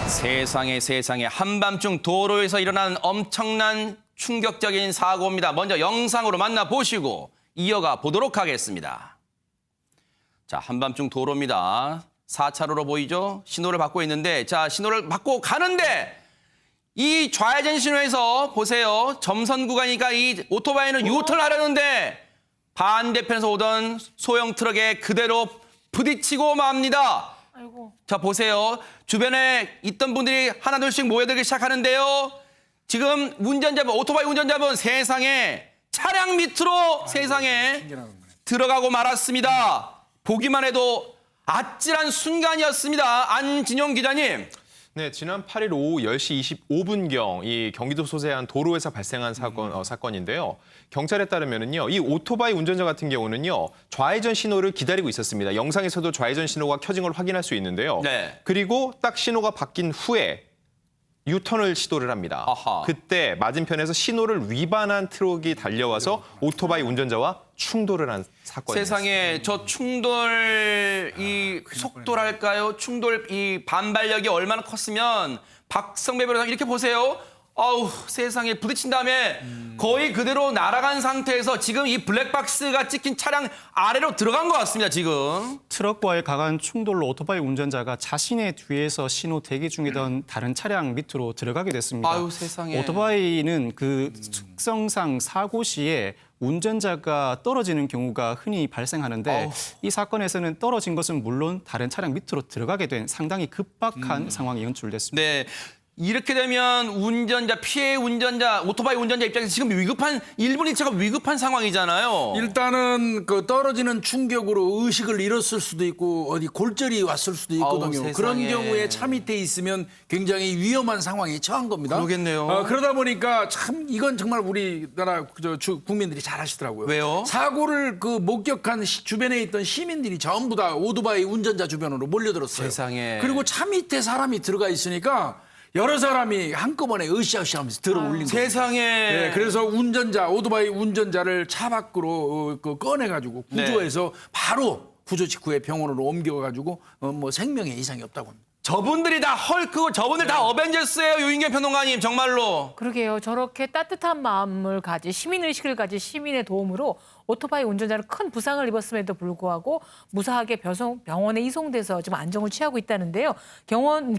세상에 한밤중 도로에서 일어난 엄청난 충격적인 사고입니다. 먼저 영상으로 만나보시고 이어가 보도록 하겠습니다. 자, 한밤중 도로입니다. 4차로로 보이죠? 신호를 받고 있는데, 자, 신호를 받고 가는데 이 좌회전 신호에서 보세요. 점선 구간이니까 이 오토바이는 유턴을 하려는데 반대편에서 오던 소형 트럭에 그대로 부딪히고 맙니다. 아이고. 자, 보세요. 주변에 있던 분들이 하나둘씩 모여들기 시작하는데요. 지금 운전자분, 오토바이 운전자분 세상에 차량 밑으로 세상에 들어가고 말았습니다. 보기만 해도 아찔한 순간이었습니다. 안진용 기자님. 네, 지난 8일 오후 10시 25분경 이 경기도 소재의 한 도로에서 발생한 사건인데요. 경찰에 따르면은요, 이 오토바이 운전자 같은 경우는요, 좌회전 신호를 기다리고 있었습니다. 영상에서도 좌회전 신호가 켜진 걸 확인할 수 있는데요. 네. 그리고 딱 신호가 바뀐 후에 유턴을 시도를 합니다. 아하. 그때 맞은편에서 신호를 위반한 트럭이 달려와서 오토바이 운전자와 충돌을 한 사건이었습니다. 세상에 저 충돌 이 속도랄까요? 충돌 이 반발력이 얼마나 컸으면 박성배 변호사 이렇게 보세요. 아우 세상에 부딪힌 다음에 거의 그대로 날아간 상태에서 지금 이 블랙박스가 찍힌 차량 아래로 들어간 것 같습니다. 지금. 트럭과의 강한 충돌로 오토바이 운전자가 자신의 뒤에서 신호 대기 중이던 다른 차량 밑으로 들어가게 됐습니다. 아유 세상에. 오토바이는 그 특성상 사고 시에 운전자가 떨어지는 경우가 흔히 발생하는데 어우. 이 사건에서는 떨어진 것은 물론 다른 차량 밑으로 들어가게 된 상당히 급박한 상황이 연출됐습니다. 네. 이렇게 되면 운전자, 피해 운전자, 오토바이 운전자 입장에서 지금 위급한, 1분 1차가 위급한 상황이잖아요. 일단은 그 떨어지는 충격으로 의식을 잃었을 수도 있고 어디 골절이 왔을 수도 있거든요. 아우, 그런 세상에. 경우에 차 밑에 있으면 굉장히 위험한 상황에 처한 겁니다. 그러겠네요. 그러다 보니까 참 이건 정말 우리나라 국민들이 잘 하시더라고요. 왜요? 사고를 그 목격한 주변에 있던 시민들이 전부 다 오토바이 운전자 주변으로 몰려들었어요. 세상에. 그리고 차 밑에 사람이 들어가 있으니까 여러 사람이 한꺼번에 으쌰으쌰하면서 들어 올린 거예요. 세상에. 네, 그래서 오토바이 운전자를 차 밖으로 꺼내가지고 구조해서 바로 구조 직후에 병원으로 옮겨가지고 뭐 생명에 이상이 없다고 합니다. 저분들이 다 헐크고 저분들 다 어벤져스예요. 유인경 평론가님 정말로. 그러게요. 저렇게 따뜻한 마음을 가진 시민의식을 가진 시민의 도움으로 오토바이 운전자는 큰 부상을 입었음에도 불구하고 무사하게 병원에 이송돼서 지금 안정을 취하고 있다는데요.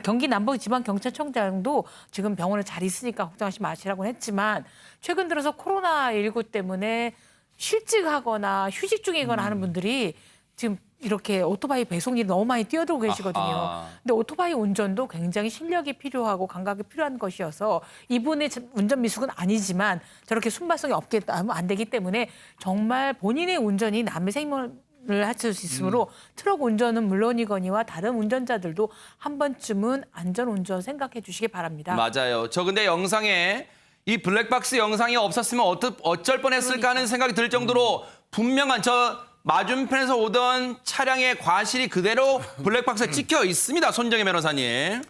경기 남부지방경찰청장도 지금 병원에 잘 있으니까 걱정하지 마시라고 했지만 최근 들어서 코로나19 때문에 실직하거나 휴직 중이거나 하는 분들이 지금 이렇게 오토바이 배송 일이 너무 많이 뛰어들고 계시거든요. 아하. 근데 오토바이 운전도 굉장히 실력이 필요하고 감각이 필요한 것이어서 이분의 운전 미숙은 아니지만 저렇게 순발성이 없겠다면 안 되기 때문에 정말 본인의 운전이 남의 생명을 해칠 수 있으므로 트럭 운전은 물론이거니와 다른 운전자들도 한 번쯤은 안전운전 생각해 주시기 바랍니다. 맞아요. 저 근데 영상에 이 블랙박스 영상이 없었으면 어쩔 뻔했을까 하는 생각이 들 정도로 분명한 저 맞은편에서 오던 차량의 과실이 그대로 블랙박스에 찍혀 있습니다. 손정혜 변호사님.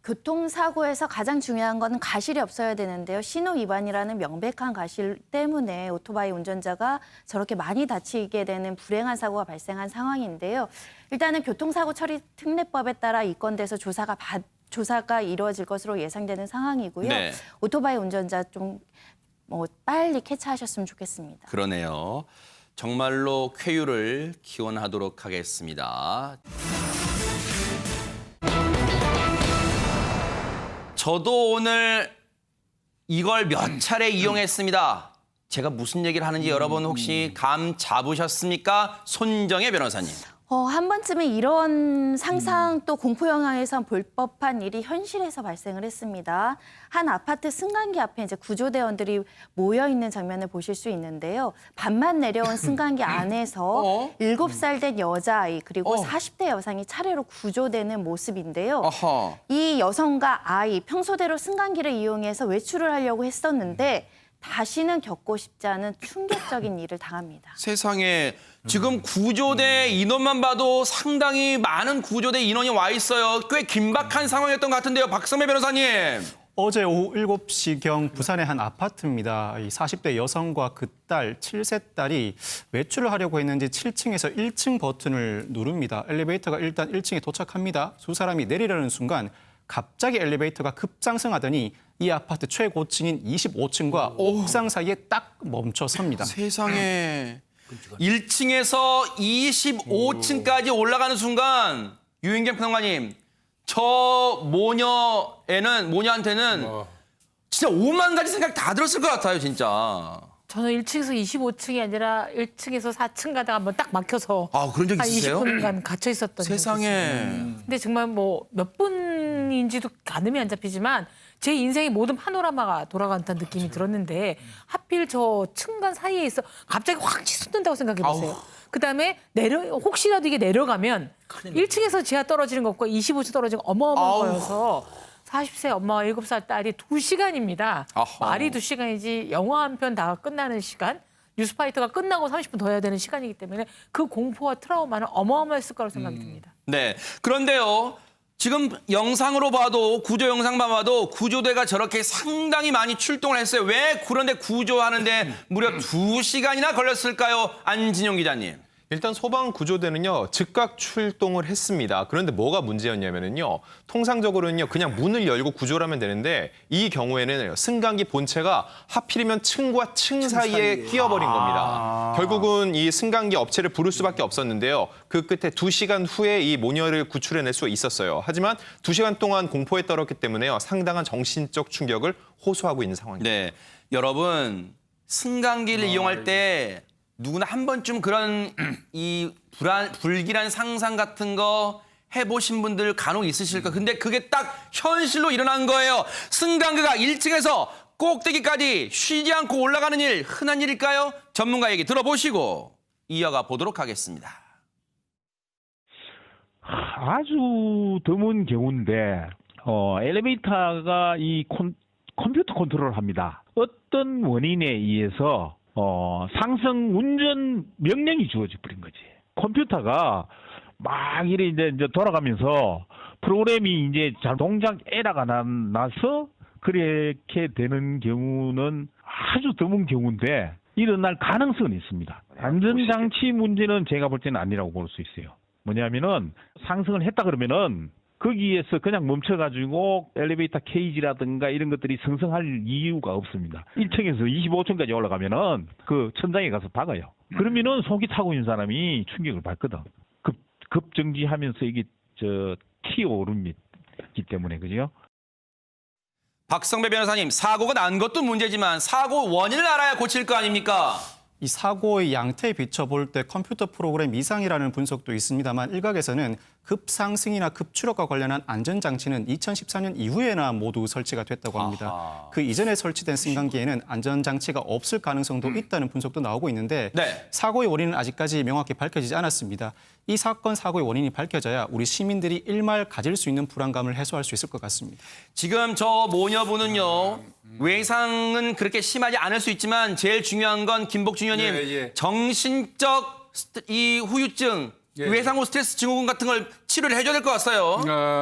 교통사고에서 가장 중요한 건 과실이 없어야 되는데요. 신호 위반이라는 명백한 과실 때문에 오토바이 운전자가 저렇게 많이 다치게 되는 불행한 사고가 발생한 상황인데요. 일단은 교통사고 처리 특례법에 따라 입건돼서 조사가 이루어질 것으로 예상되는 상황이고요. 네. 오토바이 운전자 좀 빨리 캐치하셨으면 좋겠습니다. 그러네요. 정말로 쾌유를 기원하도록 하겠습니다. 저도 오늘 이걸 몇 차례 이용했습니다. 제가 무슨 얘기를 하는지 여러분 혹시 감 잡으셨습니까? 손정혜 변호사님. 한 번쯤은 이런 상상 또 공포 영화에서 볼 법한 일이 현실에서 발생을 했습니다. 한 아파트 승강기 앞에 이제 구조대원들이 모여 있는 장면을 보실 수 있는데요. 밤만 내려온 승강기 안에서 7살 된 여자아이 그리고 40대 여성이 차례로 구조되는 모습인데요. 어허. 이 여성과 아이 평소대로 승강기를 이용해서 외출을 하려고 했었는데 다시는 겪고 싶지 않은 충격적인 일을 당합니다. 세상에 지금 구조대 인원만 봐도 상당히 많은 구조대 인원이 와 있어요. 꽤 긴박한 상황이었던 것 같은데요. 박성배 변호사님. 어제 오후 7시경 부산의 한 아파트입니다. 이 40대 여성과 그 딸, 7세 딸이 외출을 하려고 했는지 7층에서 1층 버튼을 누릅니다. 엘리베이터가 일단 1층에 도착합니다. 두 사람이 내리려는 순간 갑자기 엘리베이터가 급상승하더니 이 아파트 최고층인 25층과 옥상 사이에 딱 멈춰 섭니다. 세상에 1층에서 25층까지 올라가는 순간 유인경 평론가님 저 모녀한테는 진짜 5만 가지 생각 다 들었을 것 같아요, 진짜. 저는 1층에서 25층이 아니라 1층에서 4층 가다가 한번 딱 막혀서 아, 그런 적 한 있으세요? 20분간 갇혀 있었던 적이 있어요. 세상에. 근데 정말 뭐 몇 분인지도 가늠이 안 잡히지만 제 인생의 모든 파노라마가 돌아간다는 느낌이 들었는데 하필 저 층간 사이에 있어 갑자기 확 치솟는다고 생각해 보세요. 그다음에 혹시라도 이게 내려가면 1층에서 지하 떨어지는 것과 25층 떨어지는 거 어마어마한 거여서 40세 엄마와 7살 딸이 2시간입니다. 아하. 말이 2시간이지 영화 한 편 다 끝나는 시간. 뉴스파이터가 끝나고 30분 더 해야 되는 시간이기 때문에 그 공포와 트라우마는 어마어마했을 거라고 생각이 듭니다. 네. 그런데요. 지금 영상으로 봐도 구조 영상만 봐도 구조대가 저렇게 상당히 많이 출동을 했어요. 왜 그런데 구조하는데 무려 2시간이나 걸렸을까요? 안진용 기자님. 일단 소방 구조대는요 즉각 출동을 했습니다. 그런데 뭐가 문제였냐면요 통상적으로는요 그냥 문을 열고 구조를 하면 되는데 이 경우에는 승강기 본체가 하필이면 층과 층 사이에 끼어버린 겁니다. 결국은 이 승강기 업체를 부를 수밖에 없었는데요. 그 끝에 2시간 후에 이 모녀를 구출해낼 수 있었어요. 하지만 2시간 동안 공포에 떨었기 때문에요 상당한 정신적 충격을 호소하고 있는 상황입니다. 네. 여러분, 승강기를 이용할 때 누구나 한 번쯤 그런 이 불길한 상상 같은 거 해보신 분들 간혹 있으실 거예요. 근데 그게 딱 현실로 일어난 거예요. 승강기가 1층에서 꼭대기까지 쉬지 않고 올라가는 일 흔한 일일까요? 전문가 얘기 들어보시고 이어가 보도록 하겠습니다. 아주 드문 경우인데 엘리베이터가 이 컴퓨터 컨트롤을 합니다. 어떤 원인에 의해서 상승 운전 명령이 주어져 버린 거지. 컴퓨터가 막 이래 이제 돌아가면서 프로그램이 이제 동작 에러가 나서 그렇게 되는 경우는 아주 드문 경우인데 일어날 가능성은 있습니다. 안전장치 문제는 제가 볼 때는 아니라고 볼 수 있어요. 뭐냐면은 상승을 했다 그러면은 거기에서 그냥 멈춰가지고 엘리베이터 케이지라든가 이런 것들이 성성할 이유가 없습니다. 1층에서 25층까지 올라가면은 그 천장에 가서 박아요. 그러면은 속이 타고 있는 사람이 충격을 받거든. 급정지하면서 이게 튀어오르기 때문에 그죠? 박성배 변호사님, 사고가 난 것도 문제지만 사고 원인을 알아야 고칠 거 아닙니까? 이 사고의 양태에 비춰볼 때 컴퓨터 프로그램 이상이라는 분석도 있습니다만 일각에서는 급상승이나 급추력과 관련한 안전장치는 2014년 이후에나 모두 설치가 됐다고 합니다. 아하. 그 이전에 설치된 승강기에는 안전장치가 없을 가능성도 있다는 분석도 나오고 있는데 네. 사고의 원인은 아직까지 명확히 밝혀지지 않았습니다. 이 사건 사고의 원인이 밝혀져야 우리 시민들이 일말 가질 수 있는 불안감을 해소할 수 있을 것 같습니다. 지금 저 모녀분은요. 외상은 그렇게 심하지 않을 수 있지만 제일 중요한 건 김복준 의원님 예. 정신적 이 후유증, 예. 외상 후 스트레스 증후군 같은 걸 치료를 해줘야 될 것 같아요.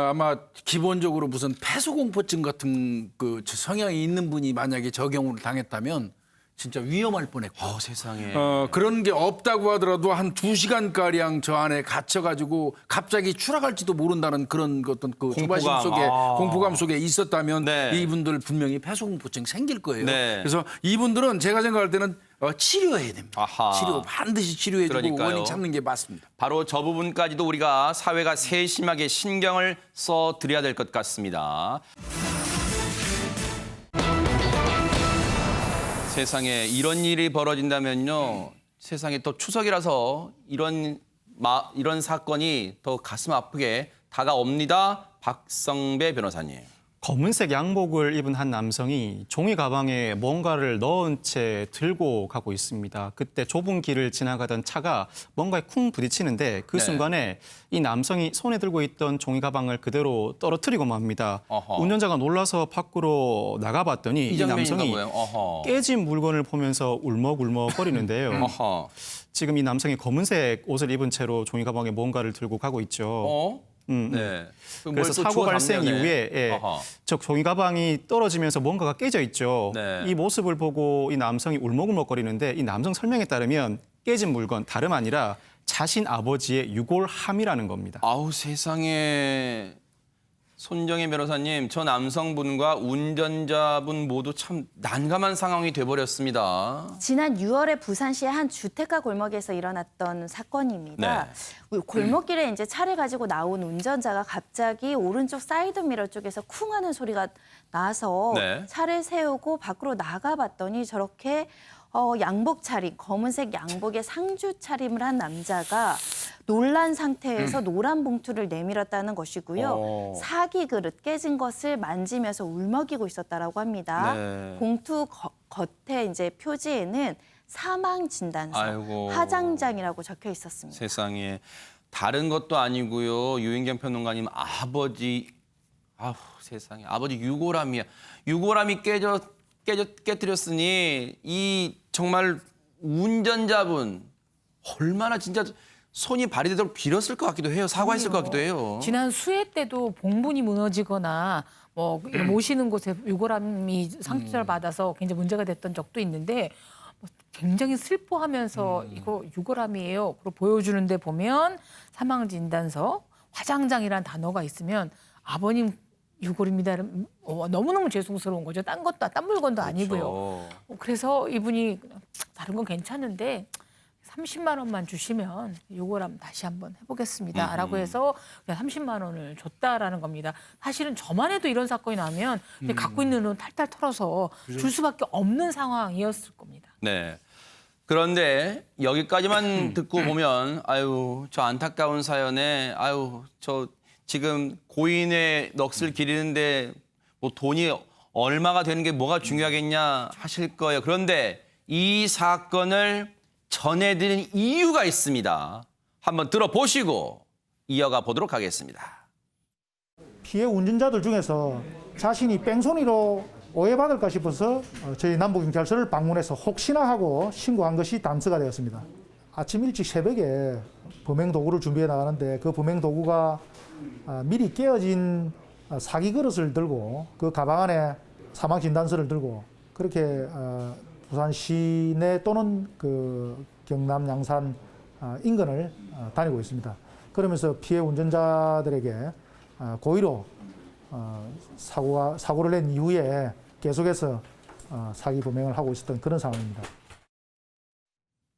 아마 기본적으로 무슨 폐소공포증 같은 그 성향이 있는 분이 만약에 저 경우를 당했다면 진짜 위험할 뻔했고. 세상에. 그런 게 없다고 하더라도 한 2시간가량 저 안에 갇혀가지고 갑자기 추락할지도 모른다는 그런 어떤 그 조바심 속에 공포감 속에 있었다면 네. 이분들 분명히 폐소공포증 생길 거예요. 네. 그래서 이분들은 제가 생각할 때는 치료해야 됩니다. 아하. 치료 반드시 치료해주고 그러니까요. 원인 찾는 게 맞습니다. 바로 저 부분까지도 우리가 사회가 세심하게 신경을 써드려야 될 것 같습니다. 세상에 이런 일이 벌어진다면요. 세상에 또 추석이라서 이런 사건이 더 가슴 아프게 다가옵니다. 박성배 변호사님. 검은색 양복을 입은 한 남성이 종이 가방에 뭔가를 넣은 채 들고 가고 있습니다. 그때 좁은 길을 지나가던 차가 뭔가에 쿵 부딪히는데 그 네. 순간에 이 남성이 손에 들고 있던 종이 가방을 그대로 떨어뜨리고 맙니다. 어허. 운전자가 놀라서 밖으로 나가봤더니 이 장면인가 남성이 보네요. 어허. 깨진 물건을 보면서 울먹울먹거리는데요. 어허. 지금 이 남성이 검은색 옷을 입은 채로 종이 가방에 뭔가를 들고 가고 있죠. 네. 그래서 사고 발생 이후에 어허. 저 종이 가방이 떨어지면서 뭔가가 깨져 있죠. 네. 이 모습을 보고 이 남성이 울먹울먹거리는데 이 남성 설명에 따르면 깨진 물건 다름 아니라 자신 아버지의 유골함이라는 겁니다. 아우 세상에 손정혜 변호사님, 저 남성분과 운전자분 모두 참 난감한 상황이 돼버렸습니다. 지난 6월에 부산시의 한 주택가 골목에서 일어났던 사건입니다. 골목길에 이제 차를 가지고 나온 운전자가 갑자기 오른쪽 사이드 미러 쪽에서 쿵 하는 소리가 나서 네. 차를 세우고 밖으로 나가봤더니 저렇게 양복 차림, 검은색 양복에 상주 차림을 한 남자가 놀란 상태에서 노란 봉투를 내밀었다는 것이고요. 사기 그릇 깨진 것을 만지면서 울먹이고 있었다라고 합니다. 네. 봉투 겉에 이제 표지에는 사망 진단서, 아이고. 화장장이라고 적혀 있었습니다. 세상에. 다른 것도 아니고요. 유인경 평론가님 아버지, 아우 세상에. 아버지 유골함이야. 유골함이 깨뜨렸으니 이 정말 운전자분 얼마나 진짜 손이 발이 되도록 빌었을 것 같기도 해요. 사과했을 것 같기도 해요. 지난 수해 때도 봉분이 무너지거나 뭐 모시는 곳에 유골함이 상처를 받아서 굉장히 문제가 됐던 적도 있는데 굉장히 슬퍼하면서 이거 유골함이에요. 그리고 보여주는데 보면 사망 진단서, 화장장이라는 단어가 있으면 아버님 유골입니다. 너무너무 죄송스러운 거죠. 딴 물건도 아니고요. 그래서 이분이 다른 건 괜찮은데 30만 원만 주시면 유골함 다시 한번 해보겠습니다. 라고 해서 그냥 30만 원을 줬다라는 겁니다. 사실은 저만 해도 이런 사건이 나면 갖고 있는 돈 탈탈 털어서 줄 수밖에 없는 상황이었을 겁니다. 네. 그런데 여기까지만 듣고 보면 아유 저 안타까운 사연에 아유 저 지금 고인의 넋을 기리는데 뭐 돈이 얼마가 되는 게 뭐가 중요하겠냐 하실 거예요. 그런데 이 사건을 전해드린 이유가 있습니다. 한번 들어보시고 이어가 보도록 하겠습니다. 피해 운전자들 중에서 자신이 뺑소니로 오해받을까 싶어서 저희 남부경찰서를 방문해서 혹시나 하고 신고한 것이 단서가 되었습니다. 아침 일찍 새벽에 범행 도구를 준비해 나가는데 그 범행 도구가 미리 깨어진 사기 그릇을 들고 그 가방 안에 사망 진단서를 들고 그렇게 부산 시내 또는 그 경남 양산 인근을 다니고 있습니다. 그러면서 피해 운전자들에게 고의로 사고를 낸 이후에 계속해서 사기 범행을 하고 있었던 그런 상황입니다.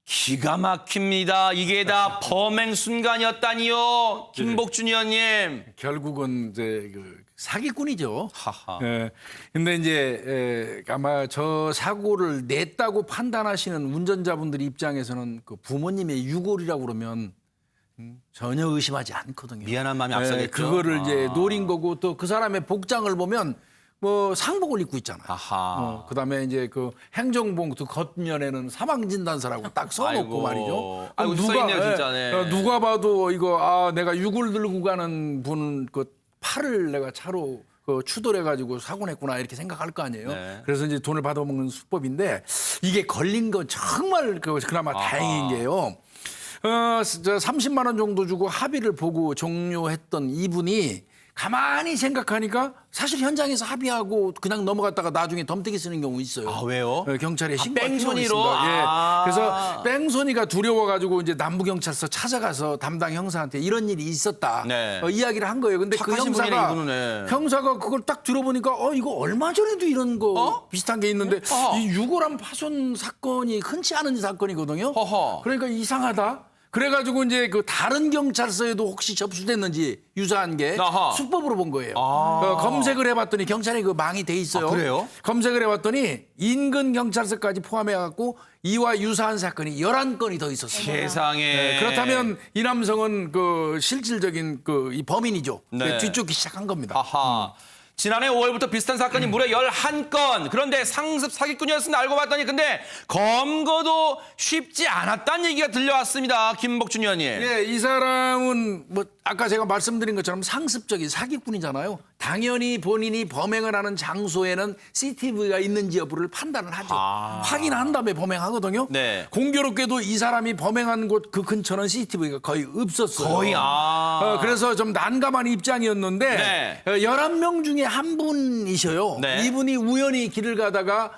기가 막힙니다. 이게 다 범행 순간이었다니요. 김복준 의원님. 결국은 이제 그 사기꾼이죠. 하하. 예. 근데 이제 아마 저 사고를 냈다고 판단하시는 운전자분들 입장에서는 그 부모님의 유골이라고 그러면 전혀 의심하지 않거든요. 미안한 마음이 앞서겠죠. 그거를 이제 노린 거고 또 그 사람의 복장을 보면 뭐 상복을 입고 있잖아요. 아하. 그다음에 이제 그 행정봉투 겉면에는 사망진단서라고 딱 써놓고 아이고. 말이죠. 아이고, 그럼 써있네요, 진짜. 네. 누가 봐도 이거 내가 유골 들고 가는 분은 그 팔을 내가 차로 그 추돌해가지고 사고 냈구나 이렇게 생각할 거 아니에요. 네. 그래서 이제 돈을 받아먹는 수법인데 이게 걸린 건 정말 그나마 다행인 게요. 저 30만 원 정도 주고 합의를 보고 종료했던 이분이 가만히 생각하니까 사실 현장에서 합의하고 그냥 넘어갔다가 나중에 덤태기 쓰는 경우 있어요. 아, 왜요? 경찰에 신고할 필요가 뺑소니로? 있습니다. 예. 아. 그래서 뺑소니가 두려워가지고 이제 남부경찰서 찾아가서 담당 형사한테 이런 일이 있었다. 네. 이야기를 한 거예요. 근데 그 착하신 분이네, 형사가 이분은. 네. 형사가 그걸 딱 들어보니까 이거 얼마 전에도 이런 거 비슷한 게 있는데 이 유골함 파손 사건이 흔치 않은 사건이거든요. 허허. 그러니까 이상하다. 그래가지고 이제 그 다른 경찰서에도 혹시 접수됐는지 유사한 게 아하. 수법으로 본 거예요. 검색을 해봤더니 경찰에 그 망이 돼 있어요. 아, 그래요? 검색을 해봤더니 인근 경찰서까지 포함해갖고 이와 유사한 사건이 11건이 더 있었어요. 세상에. 네, 그렇다면 이 남성은 그 실질적인 그 이 범인이죠. 네. 뒤쫓기 시작한 겁니다. 아하. 지난해 5월부터 비슷한 사건이 무려 11건. 그런데 상습 사기꾼이었으면 알고 봤더니 근데 검거도 쉽지 않았다는 얘기가 들려왔습니다. 김복준 의원님. 예, 이 사람은 뭐 아까 제가 말씀드린 것처럼 상습적인 사기꾼이잖아요. 당연히 본인이 범행을 하는 장소에는 CCTV가 있는지 여부를 판단을 하죠. 확인한 다음에 범행하거든요. 네. 공교롭게도 이 사람이 범행한 곳 그 근처는 CCTV가 거의 없었어요. 거의 그래서 좀 난감한 입장이었는데 네. 11명 중에 한 분이셔요. 네. 이분이 우연히 길을 가다가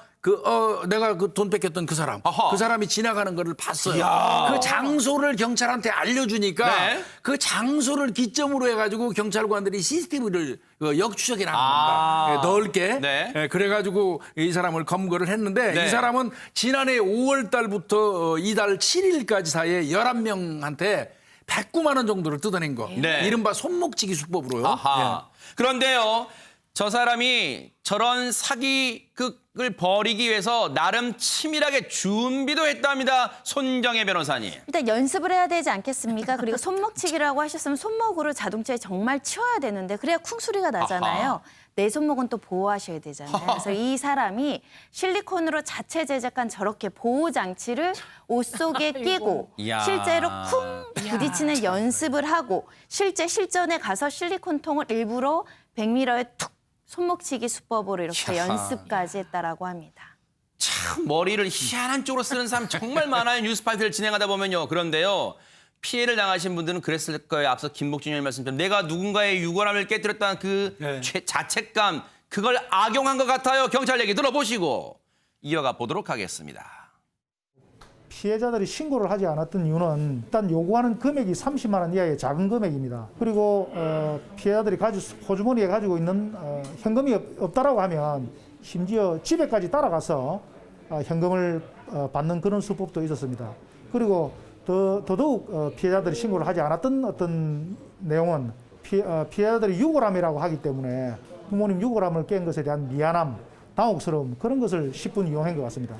내가 그 돈 뺏겼던 그 사람, 아하. 그 사람이 지나가는 거를 봤어요. 이야. 그 장소를 경찰한테 알려주니까 네. 그 장소를 기점으로 해가지고 경찰관들이 CCTV를 역추적해 나간 아. 겁니다. 넓게. 네. 예, 그래가지고 이 사람을 검거를 했는데 네. 이 사람은 지난해 5월 달부터 이달 7일까지 사이에 11명한테 109만 원 정도를 뜯어낸 거. 네. 이른바 손목치기 수법으로요. 아하. 그런데요, 저 사람이 저런 사기극을 벌이기 위해서 나름 치밀하게 준비도 했답니다. 손정혜 변호사님. 일단 연습을 해야 되지 않겠습니까? 그리고 손목치기라고 하셨으면 손목으로 자동차에 정말 치워야 되는데 그래야 쿵 소리가 나잖아요. 아하. 내 손목은 또 보호하셔야 되잖아요. 그래서 이 사람이 실리콘으로 자체 제작한 저렇게 보호 장치를 옷 속에 끼고 이야. 실제로 쿵 부딪히는 연습을 하고 실제 실전에 가서 실리콘 통을 일부러 백미러에 툭 손목치기 수법으로 이렇게 이야. 연습까지 했다라고 합니다. 참 머리를 희한한 쪽으로 쓰는 사람 정말 많아요. 뉴스파이트를 진행하다 보면요. 그런데요. 피해를 당하신 분들은 그랬을 거예요. 앞서 김복준 의원님 말씀처럼 내가 누군가의 유골함을 깨뜨렸다는 그 네. 자책감, 그걸 악용한 것 같아요. 경찰 얘기 들어보시고 이어가 보도록 하겠습니다. 피해자들이 신고를 하지 않았던 이유는 일단 요구하는 금액이 30만 원 이하의 작은 금액입니다. 그리고 피해자들이 호주머니에 가지고 있는 현금이 없다라고 하면 심지어 집에까지 따라가서 현금을 받는 그런 수법도 있었습니다. 그리고 더더욱 피해자들이 신고를 하지 않았던 어떤 내용은 피해자들이 유골함이라고 하기 때문에 부모님 유골함을 깬 것에 대한 미안함, 당혹스러움 그런 것을 10분 이용한 것 같습니다.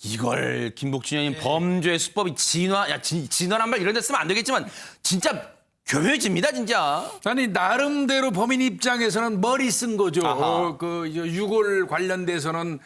이걸 김복준 의원님 범죄 수법이 진화란 말 이런 데 쓰면 안 되겠지만 진짜 교묘해집니다, 진짜. 아니 나름대로 범인 입장에서는 머리 쓴 거죠. 아하. 그 유골 관련돼서는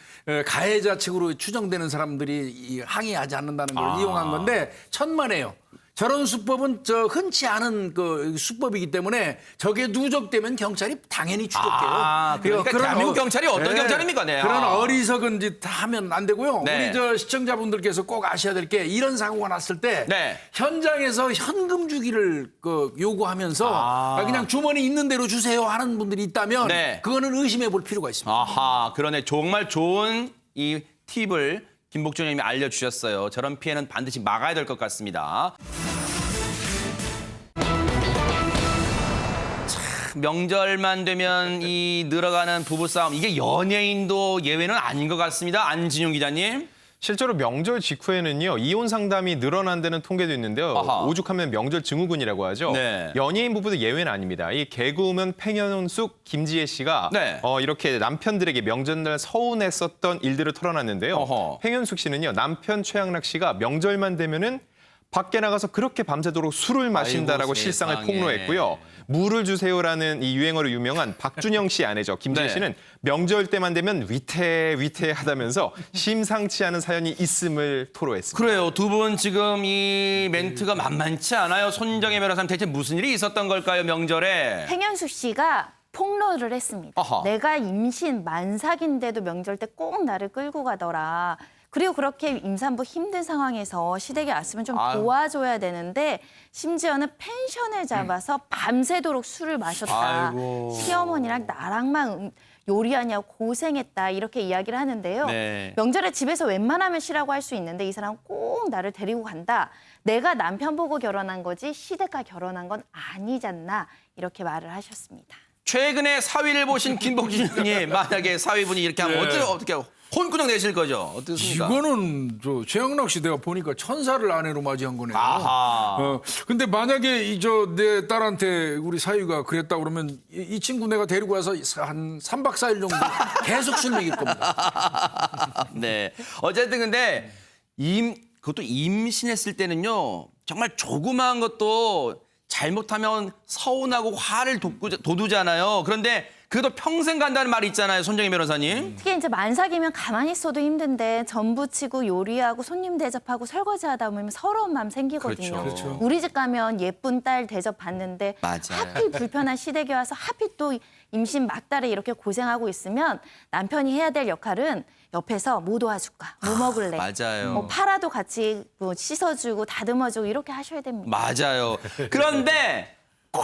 가해자 측으로 추정되는 사람들이 항의하지 않는다는 걸 이용한 건데 천만에요. 저런 수법은 흔치 않은 그 수법이기 때문에 저게 누적되면 경찰이 당연히 추적해요. 그러니까 대한민국 경찰이 어떤 경찰입니까? 네. 그런 어리석은 짓 하면 안 되고요. 네. 우리 시청자분들께서 꼭 아셔야 될 게 이런 사고가 났을 때 네. 현장에서 현금 주기를 요구하면서 그냥 주머니 있는 대로 주세요 하는 분들이 있다면 네. 그거는 의심해 볼 필요가 있습니다. 아하, 그러네. 정말 좋은 이 팁을 김복준 의원님이 알려주셨어요. 저런 피해는 반드시 막아야 될 것 같습니다. 참, 명절만 되면 이 늘어가는 부부싸움, 이게 연예인도 예외는 아닌 것 같습니다. 안진용 기자님. 실제로 명절 직후에는요, 이혼 상담이 늘어난다는 통계도 있는데요. 아하. 오죽하면 명절 증후군이라고 하죠. 네. 연예인 부부도 예외는 아닙니다. 이 개그우먼 팽현숙, 김지혜 씨가 네. 이렇게 남편들에게 명절날 서운했었던 일들을 털어놨는데요. 어허. 팽현숙 씨는요, 남편 최양락 씨가 명절만 되면은 밖에 나가서 그렇게 밤새도록 술을 마신다라고 아이고, 실상을 세상에. 폭로했고요. 물을 주세요라는 이 유행어로 유명한 박준영 씨 아내죠. 김지혜 네. 씨는 명절 때만 되면 위태하다면서 심상치 않은 사연이 있음을 토로했습니다. 그래요. 두 분 지금 이 멘트가 만만치 않아요. 손정혜 변호사님 대체 무슨 일이 있었던 걸까요, 명절에? 팽현숙 씨가 폭로를 했습니다. 아하. 내가 임신 만삭인데도 명절 때 꼭 나를 끌고 가더라. 그리고 그렇게 임산부 힘든 상황에서 시댁에 왔으면 좀 아유. 도와줘야 되는데 심지어는 펜션을 잡아서 밤새도록 술을 마셨다. 아이고. 시어머니랑 나랑만 요리하냐고 고생했다. 이렇게 이야기를 하는데요. 네. 명절에 집에서 웬만하면 쉬라고 할 수 있는데 이 사람은 꼭 나를 데리고 간다. 내가 남편 보고 결혼한 거지 시댁과 결혼한 건 아니잖나. 이렇게 말을 하셨습니다. 최근에 사위를 보신 김복준 의원님, 만약에 사위분이 이렇게 하면 네. 어떻게 혼꾸녕 내실 거죠? 어떻습니까? 이거는 최양락 씨 내가 보니까 천사를 아내로 맞이한 거네요. 아하. 근데 만약에 내 딸한테 우리 사위가 그랬다 그러면 이 친구 내가 데리고 와서 한 3박 4일 정도 계속 술 먹일 겁니다. 네. 어쨌든 근데 그것도 임신했을 때는요. 정말 조그마한 것도 잘못하면 서운하고 화를 돋우잖아요. 그런데 그래도 평생 간다는 말이 있잖아요, 손정혜 변호사님. 특히 이제 만삭이면 가만히 있어도 힘든데 전부 치고 요리하고 손님 대접하고 설거지하다 보면 서러운 마음 생기거든요. 그렇죠. 우리 집 가면 예쁜 딸 대접 받는데 맞아요. 하필 불편한 시댁에 와서 하필 또 임신 막달에 이렇게 고생하고 있으면 남편이 해야 될 역할은 옆에서 뭐 도와줄까, 뭐 먹을래, 맞아요. 뭐 팔아도 같이 뭐 씻어주고 다듬어주고 이렇게 하셔야 됩니다. 맞아요. 그런데 꼭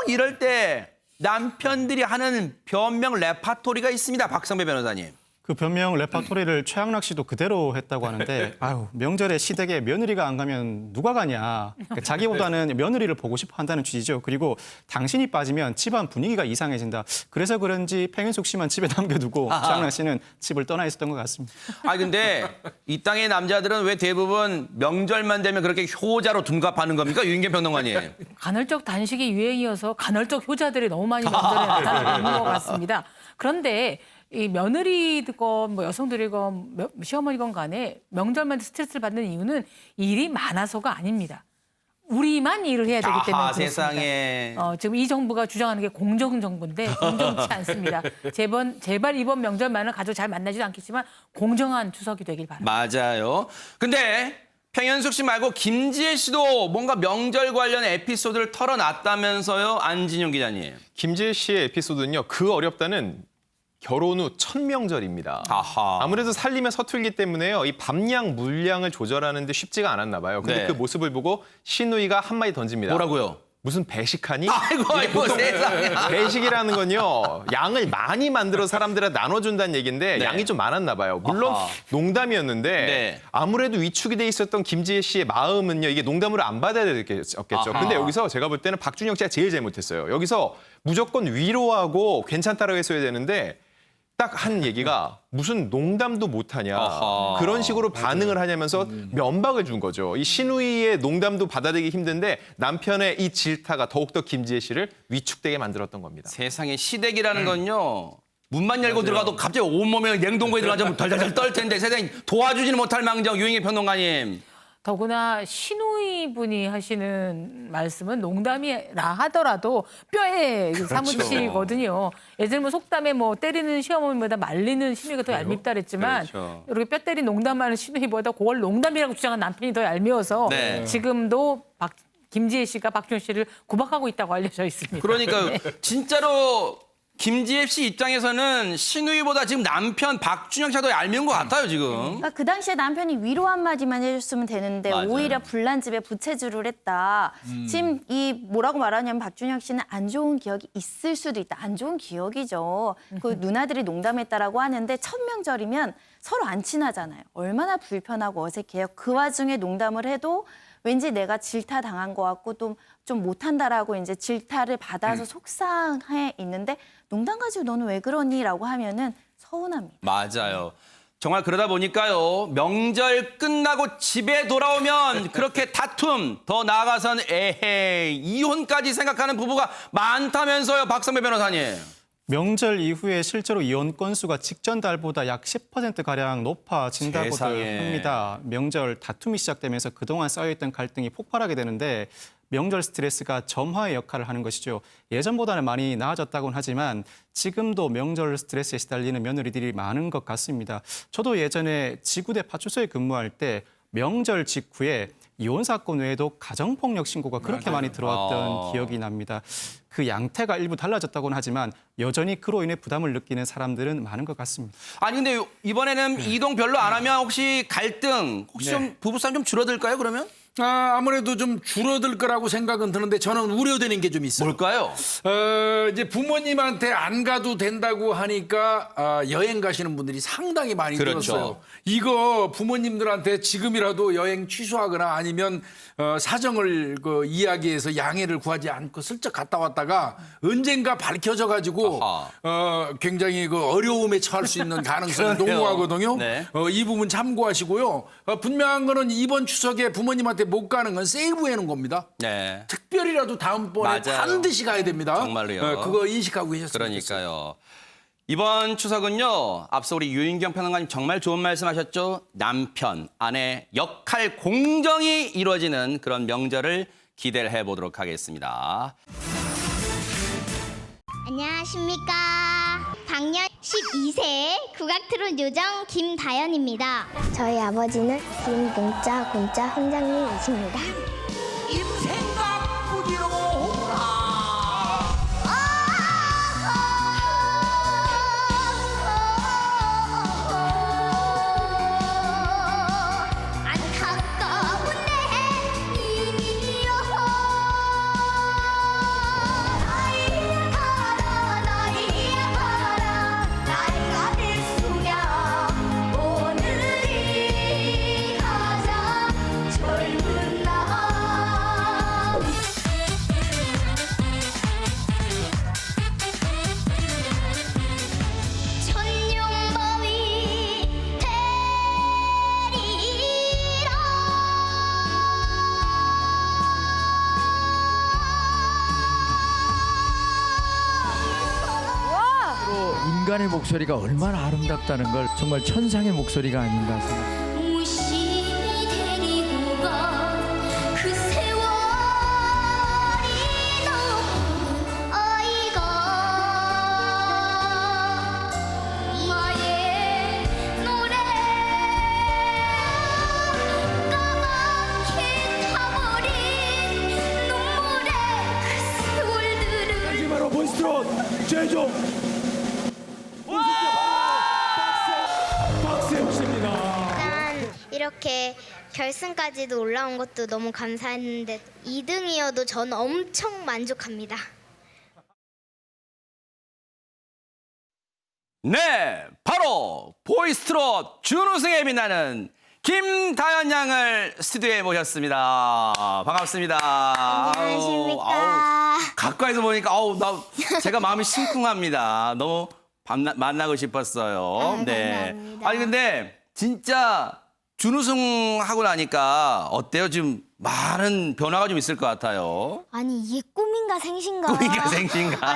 이럴 때 남편들이 하는 변명 레파토리가 있습니다. 박성배 변호사님. 그 변명 레파토리를 최양락 씨도 그대로 했다고 하는데 아유 명절에 시댁에 며느리가 안 가면 누가 가냐. 그러니까 자기보다는 며느리를 보고 싶어 한다는 취지죠. 그리고 당신이 빠지면 집안 분위기가 이상해진다. 그래서 그런지 팽현숙 씨만 집에 남겨두고 최양락 씨는 집을 떠나 있었던 것 같습니다. 아 근데 이 땅의 남자들은 왜 대부분 명절만 되면 그렇게 효자로 둔갑하는 겁니까? 유인경 평론가님. 간헐적 단식이 유행이어서 간헐적 효자들이 너무 많이 명절에 나타나는 것 같습니다. 그런데 이 며느리건 뭐 여성들이건 시어머니건 간에 명절만 스트레스를 받는 이유는 일이 많아서가 아닙니다. 우리만 일을 해야 되기 때문에 아하, 그렇습니다. 세상에. 지금 이 정부가 주장하는 게 공정정부인데 공정치 않습니다. 제발 이번 명절만은 가족 잘 만나지도 않겠지만 공정한 추석이 되길 바랍니다. 맞아요. 근데 팽현숙 씨 말고 김지혜 씨도 뭔가 명절 관련 에피소드를 털어놨다면서요, 안진용 기자님. 김지혜 씨의 에피소드는요. 그 어렵다는 결혼 후 첫 명절입니다. 아하. 아무래도 살림에 서툴기 때문에요. 이 밥량, 물량을 조절하는 데 쉽지가 않았나 봐요. 근데 네. 그 모습을 보고 시누이가 한마디 던집니다. 뭐라고요? 무슨 배식하니? 아이고 세상에. 배식이라는 건요. 양을 많이 만들어 사람들한테 나눠준다는 얘기인데 네. 양이 좀 많았나 봐요. 물론 아하. 농담이었는데 네. 아무래도 위축이 돼 있었던 김지혜 씨의 마음은요. 이게 농담으로 안 받아야 되겠죠. 아하. 근데 여기서 제가 볼 때는 박준영 씨가 제일 잘못했어요. 여기서 무조건 위로하고 괜찮다라고 했어야 되는데 딱 한 얘기가 무슨 농담도 못하냐 아하. 그런 식으로 반응을 하냐면서 면박을 준 거죠. 이 시누이의 농담도 받아들이기 힘든데 남편의 이 질타가 더욱더 김지혜 씨를 위축되게 만들었던 겁니다. 세상에 시댁이라는 건요. 문만 열고 들어가도 갑자기 온몸에 냉동고에 들어가자면 덜덜덜 떨 텐데 세상에 도와주지는 못할 망정 유인경 평론가님. 더구나 시누이분이 하시는 말씀은 농담이라 하더라도 뼈에 사무치거든요. 예를 들면 속담에 뭐 때리는 시어머니보다 말리는 시누이가 더 얄밉다 그랬지만 그렇죠. 이렇게 뼈 때린 농담하는 시누이보다 그걸 농담이라고 주장한 남편이 더 얄미워서 네. 지금도 김지혜 씨가 박준영 씨를 구박하고 있다고 알려져 있습니다. 그러니까 네. 진짜로 김지혜 씨 입장에서는 시누이보다 지금 남편 박준영 씨가 더 얄미운 것 같아요 지금. 그러니까 그 당시에 남편이 위로 한마디만 해줬으면 되는데 맞아요. 오히려 불난 집에 부채질을 했다. 지금 이 뭐라고 말하냐면 박준혁 씨는 안 좋은 기억이 있을 수도 있다. 안 좋은 기억이죠. 그 누나들이 농담했다라고 하는데 첫 명절이면 서로 안 친하잖아요. 얼마나 불편하고 어색해요. 그 와중에 농담을 해도 왠지 내가 질타 당한 것 같고 또 좀 못한다라고 이제 질타를 받아서 속상해 있는데 농담 가지고 너는 왜 그러니?라고 하면은 서운합니다. 맞아요. 정말 그러다 보니까요. 명절 끝나고 집에 돌아오면 그렇게 다툼, 더 나아가선 에헤이 이혼까지 생각하는 부부가 많다면서요. 박성배 변호사님. 명절 이후에 실제로 이혼 건수가 직전 달보다 약 10%가량 높아진다고들 세상에. 합니다. 명절 다툼이 시작되면서 그동안 쌓여있던 갈등이 폭발하게 되는데 명절 스트레스가 점화의 역할을 하는 것이죠. 예전보다는 많이 나아졌다고는 하지만 지금도 명절 스트레스에 시달리는 며느리들이 많은 것 같습니다. 저도 예전에 지구대 파출소에 근무할 때 명절 직후에 이혼 사건 외에도 가정폭력 신고가 그렇게 많이 들어왔던 기억이 납니다. 그 양태가 일부 달라졌다고는 하지만 여전히 그로 인해 부담을 느끼는 사람들은 많은 것 같습니다. 아니 근데 이번에는 이동 별로 안 하면 혹시 갈등, 혹시 좀 부부싸움 좀 줄어들까요 그러면? 아무래도 좀 줄어들 거라고 생각은 드는데 저는 우려되는 게 좀 있어요. 뭘까요? 이제 부모님한테 안 가도 된다고 하니까 여행 가시는 분들이 상당히 많이 그렇죠. 늘었어요. 이거 부모님들한테 지금이라도 여행 취소하거나 아니면 사정을 이야기해서 양해를 구하지 않고 슬쩍 갔다 왔다가 언젠가 밝혀져 가지고 굉장히 어려움에 처할 수 있는 가능성이 그러네요. 농후하거든요. 네. 이 부분 참고하시고요. 분명한 거는 이번 추석에 부모님한테 못 가는 건 세이브해 놓은 겁니다. 네. 특별히라도 다음번에 맞아요. 반드시 가야 됩니다. 정말로요. 그거 인식하고 계셨으면 좋겠어요. 그러니까요. 이번 추석은요. 앞서 우리 유인경 평론가님 정말 좋은 말씀하셨죠. 남편, 아내 역할 공정이 이루어지는 그런 명절을 기대를 해보도록 하겠습니다. 안녕하십니까. 방년 12세 국악트롯 요정 김다연입니다. 저희 아버지는 김공짜 곤짜 훈장님이십니다. 안타까운 내 이민이여 나이야 가라 나이가 됐으면 인간의 목소리가 얼마나 아름답다는 걸 정말 천상의 목소리가 아닌가 생각합니다. 무심히 데리고 간그 세월이 너무 어이가 엄마의 노래 까맣게 타버린 눈물의 그 세월들을 마지막으로 보이스트롯 최종 박세욱 씨입니다. 일단 이렇게 결승까지도 올라온 것도 너무 감사했는데 2등이어도 저는 엄청 만족합니다. 네, 바로 보이스트롯 준우승에 빛나는 김다연 양을 스튜디오에 모셨습니다. 반갑습니다. 안녕하십니까. 가까이서 보니까 제가 마음이 심쿵합니다. 너무 만나고 싶었어요. 감사합니다. 아니 근데 진짜 준우승하고 나니까 어때요? 지금 많은 변화가 좀 있을 것 같아요. 아니 이게 꿈인가 생신가? 꿈인가 생신가?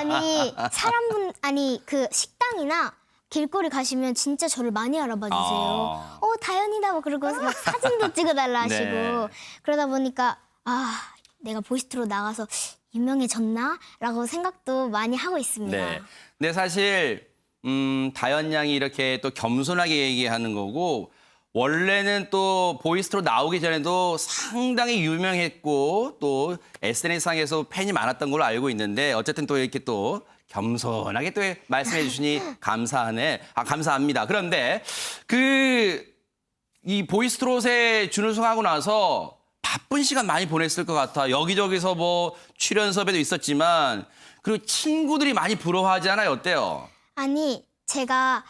아니 그 식당이나 길거리 가시면 진짜 저를 많이 알아봐 주세요. 다현이다 뭐 그러고 막 사진도 찍어달라 하시고 네. 그러다 보니까 내가 보이스트롯 나가서 유명해졌나라고 생각도 많이 하고 있습니다. 네. 근데 사실 다현 양이 이렇게 또 겸손하게 얘기하는 거고 원래는 또 보이스트롯 나오기 전에도 상당히 유명했고 또 SNS상에서 팬이 많았던 걸로 알고 있는데 어쨌든 또 이렇게 또 겸손하게 또 말씀해 주시니 감사합니다. 그런데 이 보이스트롯에 준우승하고 나서 바쁜 시간 많이 보냈을 것 같아. 여기저기서 뭐 출연 섭외도 있었지만 그리고 친구들이 많이 부러워하지 않아요? 어때요? 아니 제가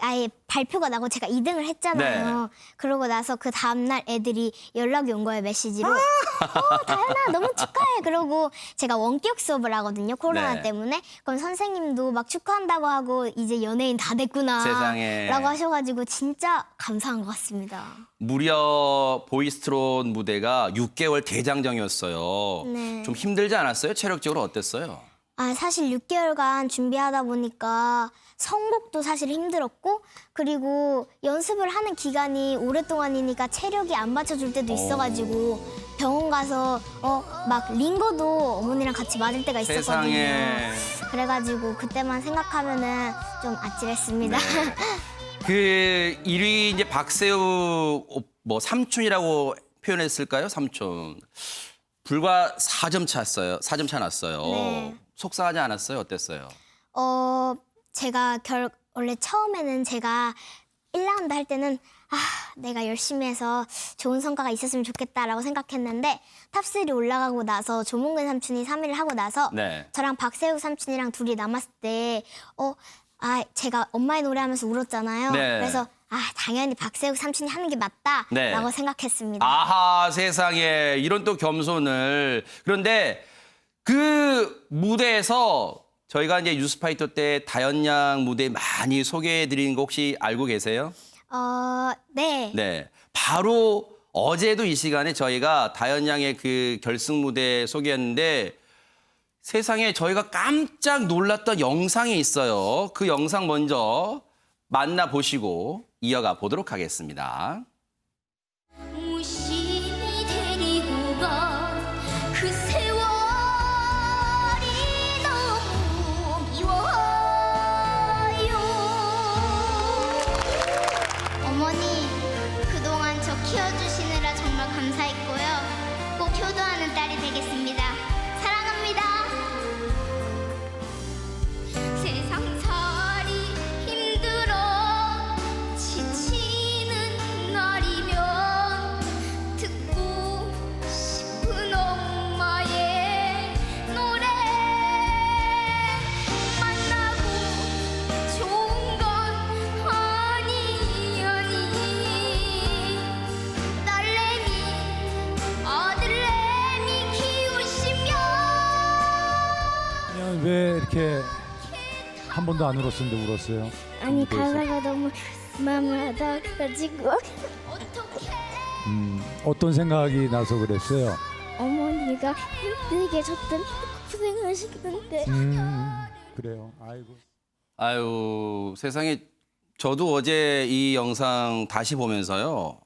아예 발표가 나고 제가 2등을 했잖아요. 네. 그러고 나서 그 다음날 애들이 연락이 온 거예요, 메시지로. 다현아 너무 축하해. 그러고 제가 원격 수업을 하거든요, 코로나 네. 때문에. 그럼 선생님도 막 축하한다고 하고 이제 연예인 다 됐구나 세상에. 라고 하셔가지고 진짜 감사한 것 같습니다. 무려 보이스트롯 무대가 6개월 대장정이었어요. 네. 좀 힘들지 않았어요? 체력적으로 어땠어요? 사실 6개월간 준비하다 보니까 선곡도 사실 힘들었고 그리고 연습을 하는 기간이 오랫동안이니까 체력이 안 받쳐줄 때도 있어가지고 병원 가서 막 링거도 어머니랑 같이 맞을 때가 있었거든요. 세상에. 그래가지고 그때만 생각하면은 좀 아찔했습니다. 그 1위 이제 박세욱 뭐 삼촌이라고 표현했을까요? 삼촌. 불과 4점 찼어요. 4점 차 났어요. 네. 속상하지 않았어요? 어땠어요? 제가 원래 처음에는 제가 1라운드 할 때는 내가 열심히 해서 좋은 성과가 있었으면 좋겠다라고 생각했는데 탑3 올라가고 나서 조몽근 삼촌이 3위를 하고 나서 네. 저랑 박세욱 삼촌이랑 둘이 남았을 때 제가 엄마의 노래하면서 울었잖아요. 네. 그래서 당연히 박세욱 삼촌이 하는 게 맞다라고 네. 생각했습니다. 아하, 세상에 이런 또 겸손을. 그런데 그 무대에서 저희가 이제 뉴스파이터 때 다현 양 무대 많이 소개해드린 거 혹시 알고 계세요? 네. 네. 바로 어제도 이 시간에 저희가 다현 양의 그 결승 무대 소개했는데 세상에 저희가 깜짝 놀랐던 영상이 있어요. 그 영상 먼저 만나보시고 이어가 보도록 하겠습니다. 무심히 데리고 간그 세월이 너무 미워요. 어머니 그동안 저 키워주시느라 정말 감사했고요. 꼭 효도하는 딸이 되겠습니다. 사랑합니다. 세상살이 힘들어 지치는 날이면 듣고 싶은 엄마의 노래 만나고 좋은 건 아니 딸내미 아들내미 키우시면 그냥 왜 이렇게 한 번도 안 울었었는데 울었어요? 아니 가사가 너무 마음을 와닿아가지고 어떤 생각이 나서 그랬어요? 어머니가 힘들게 저때 고생하시는데 그래요. 아이고. 아유, 세상에 저도 어제 이 영상 다시 보면서요.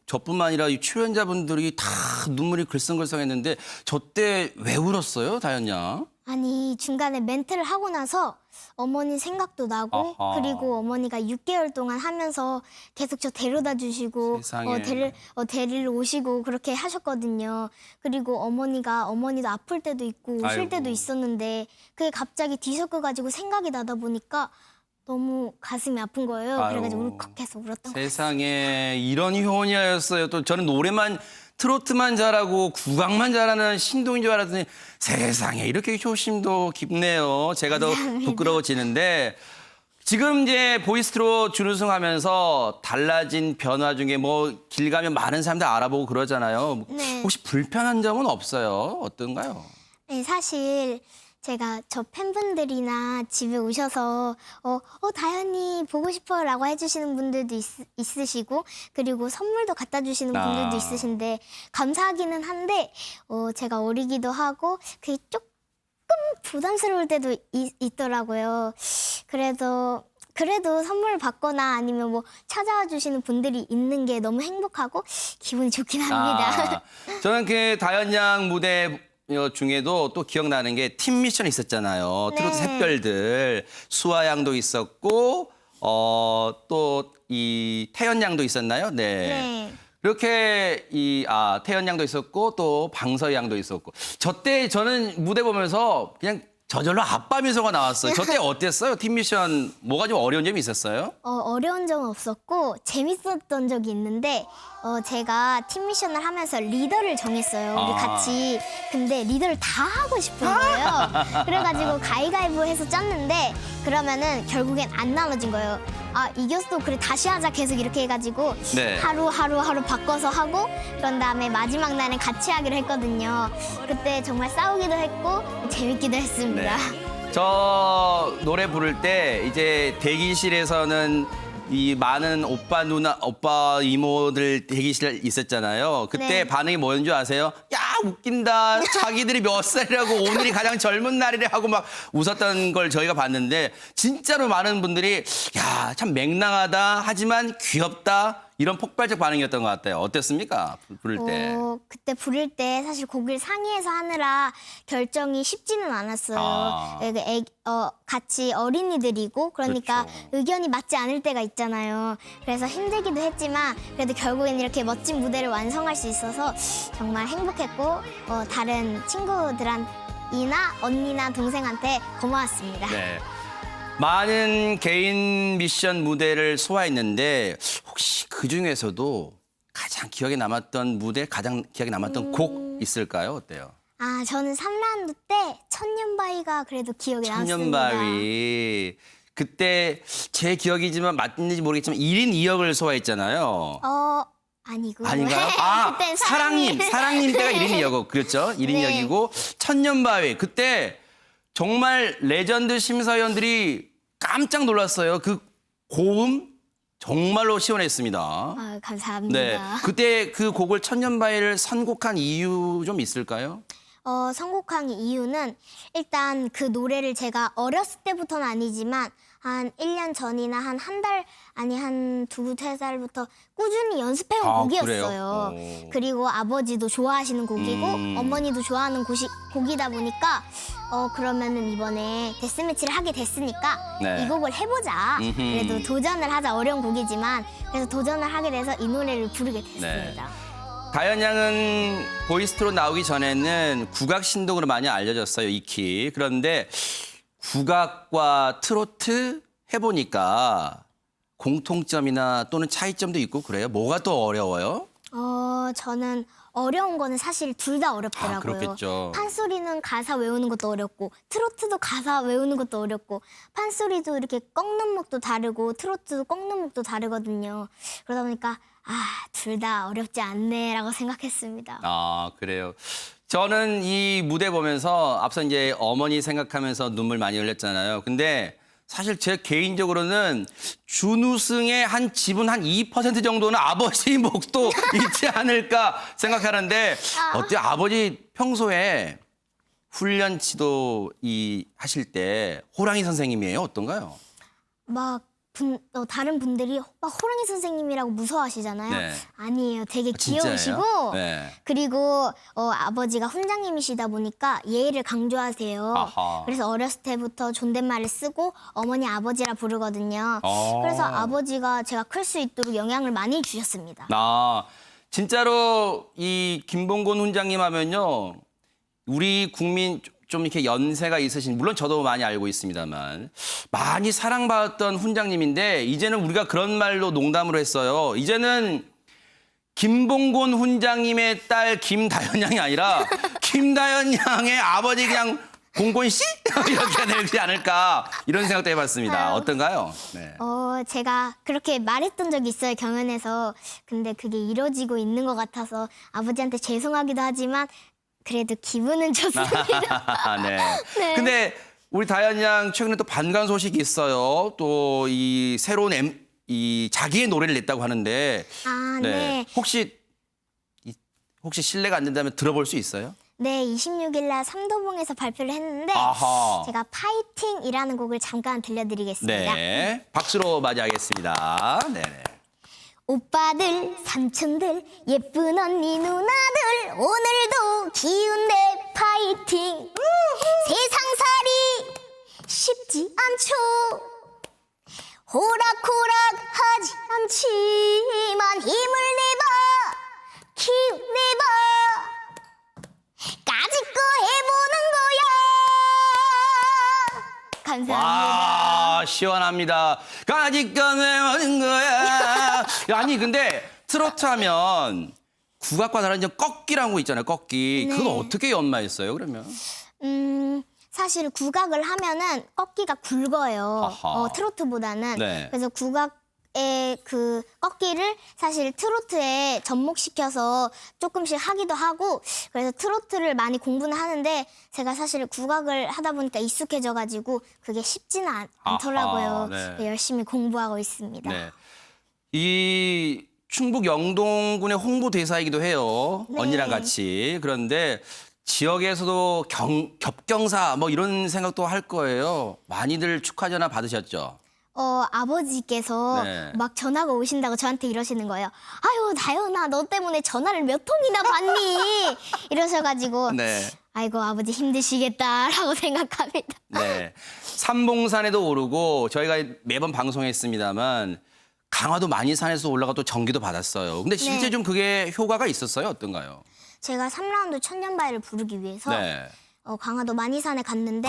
저뿐만 아니라 이 출연자분들이 다 눈물이 글썽글썽했는데 저 때 왜 울었어요, 다현 양? 아니 중간에 멘트를 하고 나서 어머니 생각도 나고 아하. 그리고 어머니가 6개월 동안 하면서 계속 저 데려다 주시고 세상에. 데리러 오시고 그렇게 하셨거든요. 그리고 어머니도 아플 때도 있고 오실 아이고. 때도 있었는데 그게 갑자기 뒤섞여가지고 생각이 나다 보니까 너무 가슴이 아픈 거예요. 아유. 그래가지고 울컥해서 울었던 거예요. 세상에 이런 효녀였어요. 또 저는 노래만 트로트만 잘하고 국악만 잘하는 신동인 줄 알았더니 세상에 이렇게 효심도 깊네요. 제가 더 부끄러워지는데 지금 이제 보이스트롯 준우승하면서 달라진 변화 중에 뭐 길 가면 많은 사람들 알아보고 그러잖아요. 네. 혹시 불편한 점은 없어요? 어떤가요? 네, 사실 제가 저 팬분들이나 집에 오셔서 다현이 보고 싶어라고 해주시는 분들도 있으시고 그리고 선물도 갖다 주시는 분들도 있으신데 감사하기는 한데 제가 어리기도 하고 그게 조금 부담스러울 때도 있더라고요. 그래도 선물을 받거나 아니면 뭐 찾아와 주시는 분들이 있는 게 너무 행복하고 기분이 좋긴 합니다. 저는 그 다현 양 무대 중에도 또 기억나는 게 팀 미션 있었잖아요. 네. 트로트 샛별들 수아 양도 있었고 또 이 태연 양도 있었나요? 네. 네. 그렇게 태연 양도 있었고 또 방서 양도 있었고 저 때 저는 무대 보면서 그냥 저절로 아빠 미소가 나왔어요. 저 때 어땠어요? 팀 미션 뭐가 좀 어려운 점이 있었어요? 어려운 점은 없었고 재밌었던 적이 있는데 제가 팀 미션을 하면서 리더를 정했어요. 우리 같이. 근데 리더를 다 하고 싶은 거예요. 그래가지고 가위가위보 해서 짰는데 그러면은 결국엔 안 나눠진 거예요. 이겼어. 그래 다시 하자. 계속 이렇게 해가지고 네. 하루 바꿔서 하고 그런 다음에 마지막 날엔 같이 하기로 했거든요. 그때 정말 싸우기도 했고 재밌기도 했습니다. 저 노래 부를 때 이제 대기실에서는 이 많은 오빠 이모들 대기실 있었잖아요. 그때 네. 반응이 뭐였는 줄 아세요? 야 웃긴다. 자기들이 몇 살이라고 오늘이 가장 젊은 날이래 하고 막 웃었던 걸 저희가 봤는데 진짜로 많은 분들이 야 참 맹랑하다 하지만 귀엽다 이런 폭발적 반응이었던 것 같아요. 어땠습니까? 부를 때. 그때 부를 때 사실 곡을 상의해서 하느라 결정이 쉽지는 않았어요. 같이 어린이들이고 그러니까 그렇죠. 의견이 맞지 않을 때가 있잖아요. 그래서 힘들기도 했지만 그래도 결국엔 이렇게 멋진 무대를 완성할 수 있어서 정말 행복했고 다른 친구들이나 언니나 동생한테 고마웠습니다. 네. 많은 개인 미션 무대를 소화했는데 혹시 그중에서도 가장 기억에 남았던 무대, 가장 기억에 남았던 곡 있을까요? 어때요? 저는 3라운드 때 천년바위가 그래도 기억에 남습니다. 천년바위. 그때 제 기억이지만 맞는지 모르겠지만 1인 2역을 소화했잖아요. 아니고. 아닌가요? 그땐 사랑님 때가 1인 2역. 그렇죠? 1인 네. 2역이고 천년바위. 그때 정말 레전드 심사위원들이 깜짝 놀랐어요. 그 고음 정말로 시원했습니다. 감사합니다. 네, 그때 그 곡을 천년바위를 선곡한 이유 좀 있을까요? 선곡한 이유는 일단 그 노래를 제가 어렸을 때부터는 아니지만 한 1년 전이나 한 달, 아니 한 2-3살부터 꾸준히 연습해온 곡이었어요. 그래요? 그리고 아버지도 좋아하시는 곡이고 어머니도 좋아하는 곡이다 보니까 그러면은 이번에 데스매치를 하게 됐으니까 네. 이 곡을 해보자. 그래도 도전을 하자. 어려운 곡이지만 그래서 도전을 하게 돼서 이 노래를 부르게 됐습니다. 다현 양은 보이스트롯 나오기 전에는 국악 신동으로 많이 알려졌어요, 익히. 그런데 국악과 트로트 해보니까 공통점이나 또는 차이점도 있고 그래요? 뭐가 더 어려워요? 저는 어려운 거는 사실 둘 다 어렵더라고요. 그렇겠죠. 판소리는 가사 외우는 것도 어렵고 트로트도 가사 외우는 것도 어렵고 판소리도 이렇게 꺾는 목도 다르고 트로트도 꺾는 목도 다르거든요. 그러다 보니까 둘 다 어렵지 않네라고 생각했습니다. 그래요. 저는 이 무대 보면서 앞서 이제 어머니 생각하면서 눈물 많이 흘렸잖아요. 근데 사실 제 개인적으로는 준우승의 한 지분 한 2% 정도는 아버지 몫도 있지 않을까 생각하는데 어때요? 아버지 평소에 훈련 지도 하실 때 호랑이 선생님이에요? 어떤가요? 막 다른 분들이 막 호랑이 선생님이라고 무서워하시잖아요. 네. 아니에요. 되게 진짜예요? 귀여우시고 네. 그리고 아버지가 훈장님이시다 보니까 예의를 강조하세요. 아하. 그래서 어렸을 때부터 존댓말을 쓰고 어머니 아버지라 부르거든요. 그래서 아버지가 제가 클 수 있도록 영향을 많이 주셨습니다. 진짜로 이 김봉곤 훈장님 하면요. 우리 국민 좀 이렇게 연세가 있으신, 물론 저도 많이 알고 있습니다만 많이 사랑받았던 훈장님인데 이제는 우리가 그런 말로 농담으로 했어요. 이제는 김봉곤 훈장님의 딸 김다연 양이 아니라 김다연 양의 아버지 그냥 봉곤 씨? 이렇게 되지 않을까 이런 생각도 해봤습니다. 어떤가요? 네. 제가 그렇게 말했던 적이 있어요, 경연에서. 근데 그게 이루어지고 있는 것 같아서 아버지한테 죄송하기도 하지만 그래도 기분은 좋습니다. 네. 네. 근데 우리 다연 양 최근에 또 반가운 소식이 있어요. 또 이 새로운 이 자기의 노래를 냈다고 하는데. 네. 혹시 실례가 안 된다면 들어볼 수 있어요? 네, 26일 날 삼도봉에서 발표를 했는데 아하. 제가 파이팅이라는 곡을 잠깐 들려드리겠습니다. 네. 박수로 맞이하겠습니다. 네. 오빠들, 삼촌들, 예쁜 언니, 누나들 오늘도 기운내 파이팅. 세상살이 쉽지 않죠. 호락호락하지 않지만 힘을 내봐, 기운 내봐. 까짓거 해보는 거야. 감사합니다. 와, 시원합니다. 까짓건 왜 오는 거야. 아니, 근데 트로트 하면 국악과 다른 점 꺾기라는 거 있잖아요, 꺾기. 네. 그건 어떻게 연마했어요, 그러면? 사실 국악을 하면은 꺾기가 굵어요. 아하. 트로트보다는. 네. 그래서 국악의 그 꺾기를 사실 트로트에 접목시켜서 조금씩 하기도 하고, 그래서 트로트를 많이 공부는 하는데 제가 사실 국악을 하다 보니까 익숙해져가지고 그게 쉽지는 않더라고요. 아하, 네. 열심히 공부하고 있습니다. 네. 이 충북 영동군의 홍보대사이기도 해요. 네. 언니랑 같이. 그런데 지역에서도 겹경사 뭐 이런 생각도 할 거예요. 많이들 축하 전화 받으셨죠? 아버지께서 네. 막 전화가 오신다고 저한테 이러시는 거예요. 아유, 다연아, 너 때문에 전화를 몇 통이나 받니? 이러셔가지고 네. 아이고, 아버지 힘드시겠다라고 생각합니다. 네. 삼봉산에도 오르고 저희가 매번 방송했습니다만 강화도 만이산에서 올라가 또 전기도 받았어요. 근데 실제 네. 좀 그게 효과가 있었어요? 어떤가요? 제가 3라운드 천년바위를 부르기 위해서 네. 강화도 만이산에 갔는데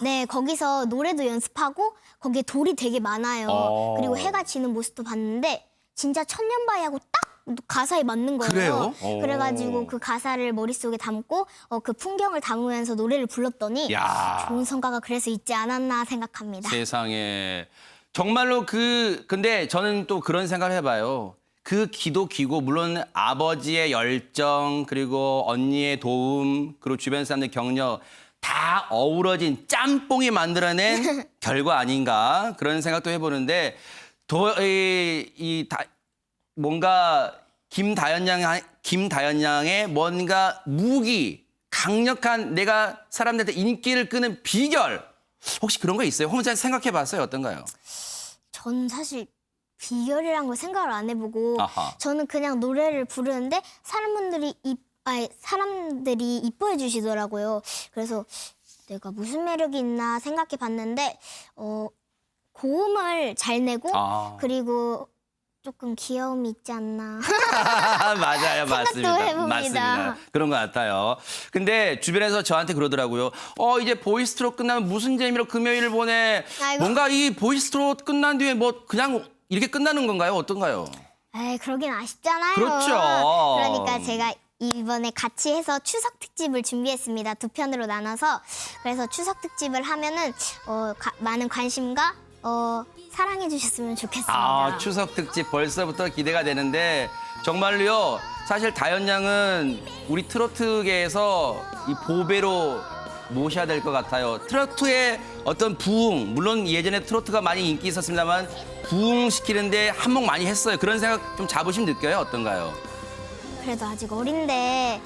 네, 거기서 노래도 연습하고 거기에 돌이 되게 많아요. 그리고 해가 지는 모습도 봤는데 진짜 천년바위하고 딱 가사에 맞는 거예요. 그래요? 그래가지고 그 가사를 머릿속에 담고 그 풍경을 담으면서 노래를 불렀더니 야. 좋은 성과가 그래서 있지 않았나 생각합니다. 세상에. 정말로 근데 저는 또 그런 생각을 해봐요. 그 기도 기고 물론 아버지의 열정 그리고 언니의 도움 그리고 주변 사람들 격려 다 어우러진 짬뽕이 만들어낸 결과 아닌가 그런 생각도 해보는데 뭔가 김다연 양의 뭔가 무기 강력한 내가 사람들한테 인기를 끄는 비결 혹시 그런 거 있어요? 혼자 생각해봤어요? 어떤가요? 저는 사실 비결이란 걸 생각을 안 해보고 아하. 저는 그냥 노래를 부르는데 사람들이 이뻐해 주시더라고요. 그래서 내가 무슨 매력이 있나 생각해 봤는데 고음을 잘 내고 그리고 조금 귀여움이 있지 않나. 맞아요, 맞습니다. 해봅니다. 맞습니다. 그런 것 같아요. 근데 주변에서 저한테 그러더라고요. 이제 보이스트롯 끝나면 무슨 재미로 금요일을 보내. 아이고. 뭔가 이 보이스트롯 끝난 뒤에 뭐 그냥 이렇게 끝나는 건가요? 어떤가요? 에이, 그러긴 아쉽잖아요. 그렇죠. 그러니까 제가 이번에 같이 해서 추석 특집을 준비했습니다. 2편으로 나눠서. 그래서 추석 특집을 하면은 많은 관심과 사랑해 주셨으면 좋겠습니다. 추석 특집 벌써부터 기대가 되는데 정말로요. 사실 다연 양은 우리 트로트계에서 이 보배로 모셔야 될 것 같아요. 트로트의 어떤 부흥, 물론 예전에 트로트가 많이 인기 있었습니다만 부흥시키는데 한몫 많이 했어요. 그런 생각 좀 자부심 느껴요? 어떤가요? 그래도 아직 어린데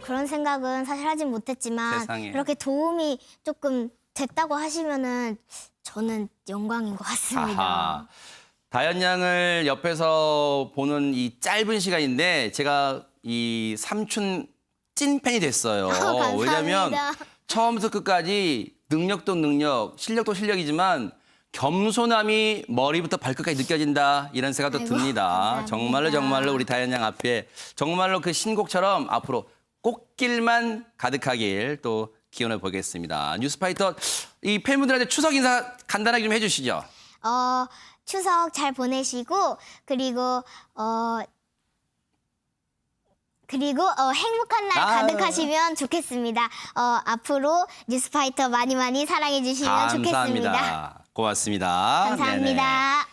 그런 생각은 사실 하진 못했지만 세상에. 그렇게 도움이 조금 됐다고 하시면은 저는 영광인 것 같습니다. 아하. 다현 양을 옆에서 보는 이 짧은 시간인데 제가 이 삼촌 찐팬이 됐어요. 감사합니다. 왜냐면 처음부터 끝까지 능력도 능력, 실력도 실력이지만 겸손함이 머리부터 발끝까지 느껴진다 이런 생각도 아이고, 듭니다. 감사합니다. 정말로 우리 다현 양 앞에 정말로 그 신곡처럼 앞으로 꽃길만 가득하길 또 기원해 보겠습니다. 뉴스파이터 이 팬분들한테 추석 인사 간단하게 좀 해주시죠. 추석 잘 보내시고 그리고 행복한 날 가득하시면 좋겠습니다. 앞으로 뉴스파이터 많이 사랑해 주시면 좋겠습니다. 감사합니다. 고맙습니다. 감사합니다.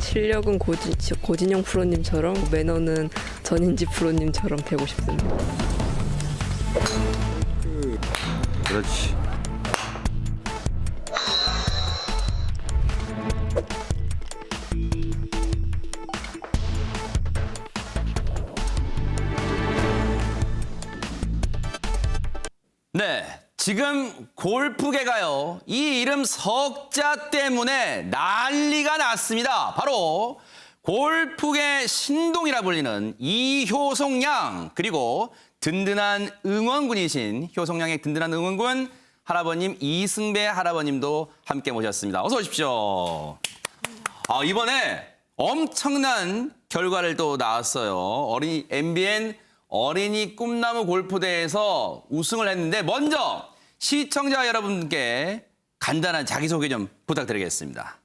실력은 고진영 프로님처럼 매너는 전인지 프로님처럼 되고 싶습니다. 그렇지. 네, 지금 골프계가요. 이 이름 석자 때문에 난리가 났습니다. 바로 골프계 신동이라 불리는 이효송 양 그리고 든든한 응원군이신 효송 양의 든든한 응원군 할아버님 이승배 할아버님도 함께 모셨습니다. 어서 오십시오. 이번에 엄청난 결과를 또 나왔어요. MBN 어린이 꿈나무 골프대회에서 우승을 했는데 먼저 시청자 여러분께 간단한 자기소개 좀 부탁드리겠습니다.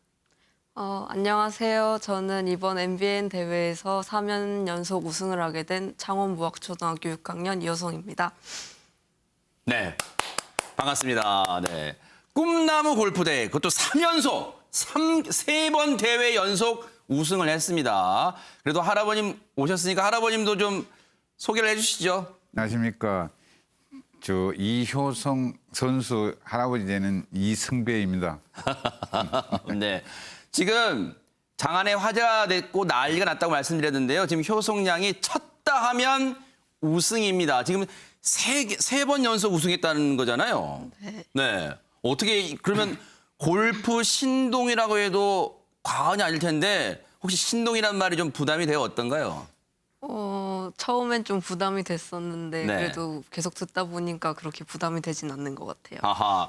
안녕하세요. 저는 이번 MBN 대회에서 4년 연속 우승을 하게 된 창원무학초등학교 6학년 이효송입니다. 네, 반갑습니다. 네, 꿈나무 골프대회 그것도 3연속, 3번 대회 연속 우승을 했습니다. 그래도 할아버님 오셨으니까 할아버님도 좀 소개를 해주시죠. 안녕하십니까. 저 이효성 선수 할아버지 되는 이승배입니다. 네, 지금 장안에 화제가 됐고 난리가 났다고 말씀드렸는데요. 지금 효송 양이 쳤다 하면 우승입니다. 지금 세 번 연속 우승했다는 거잖아요. 네. 어떻게 그러면 골프 신동이라고 해도 과언이 아닐 텐데 혹시 신동이란 말이 좀 부담이 되어 어떤가요? 처음엔 좀 부담이 됐었는데 네. 그래도 계속 듣다 보니까 그렇게 부담이 되진 않는 것 같아요. 아하.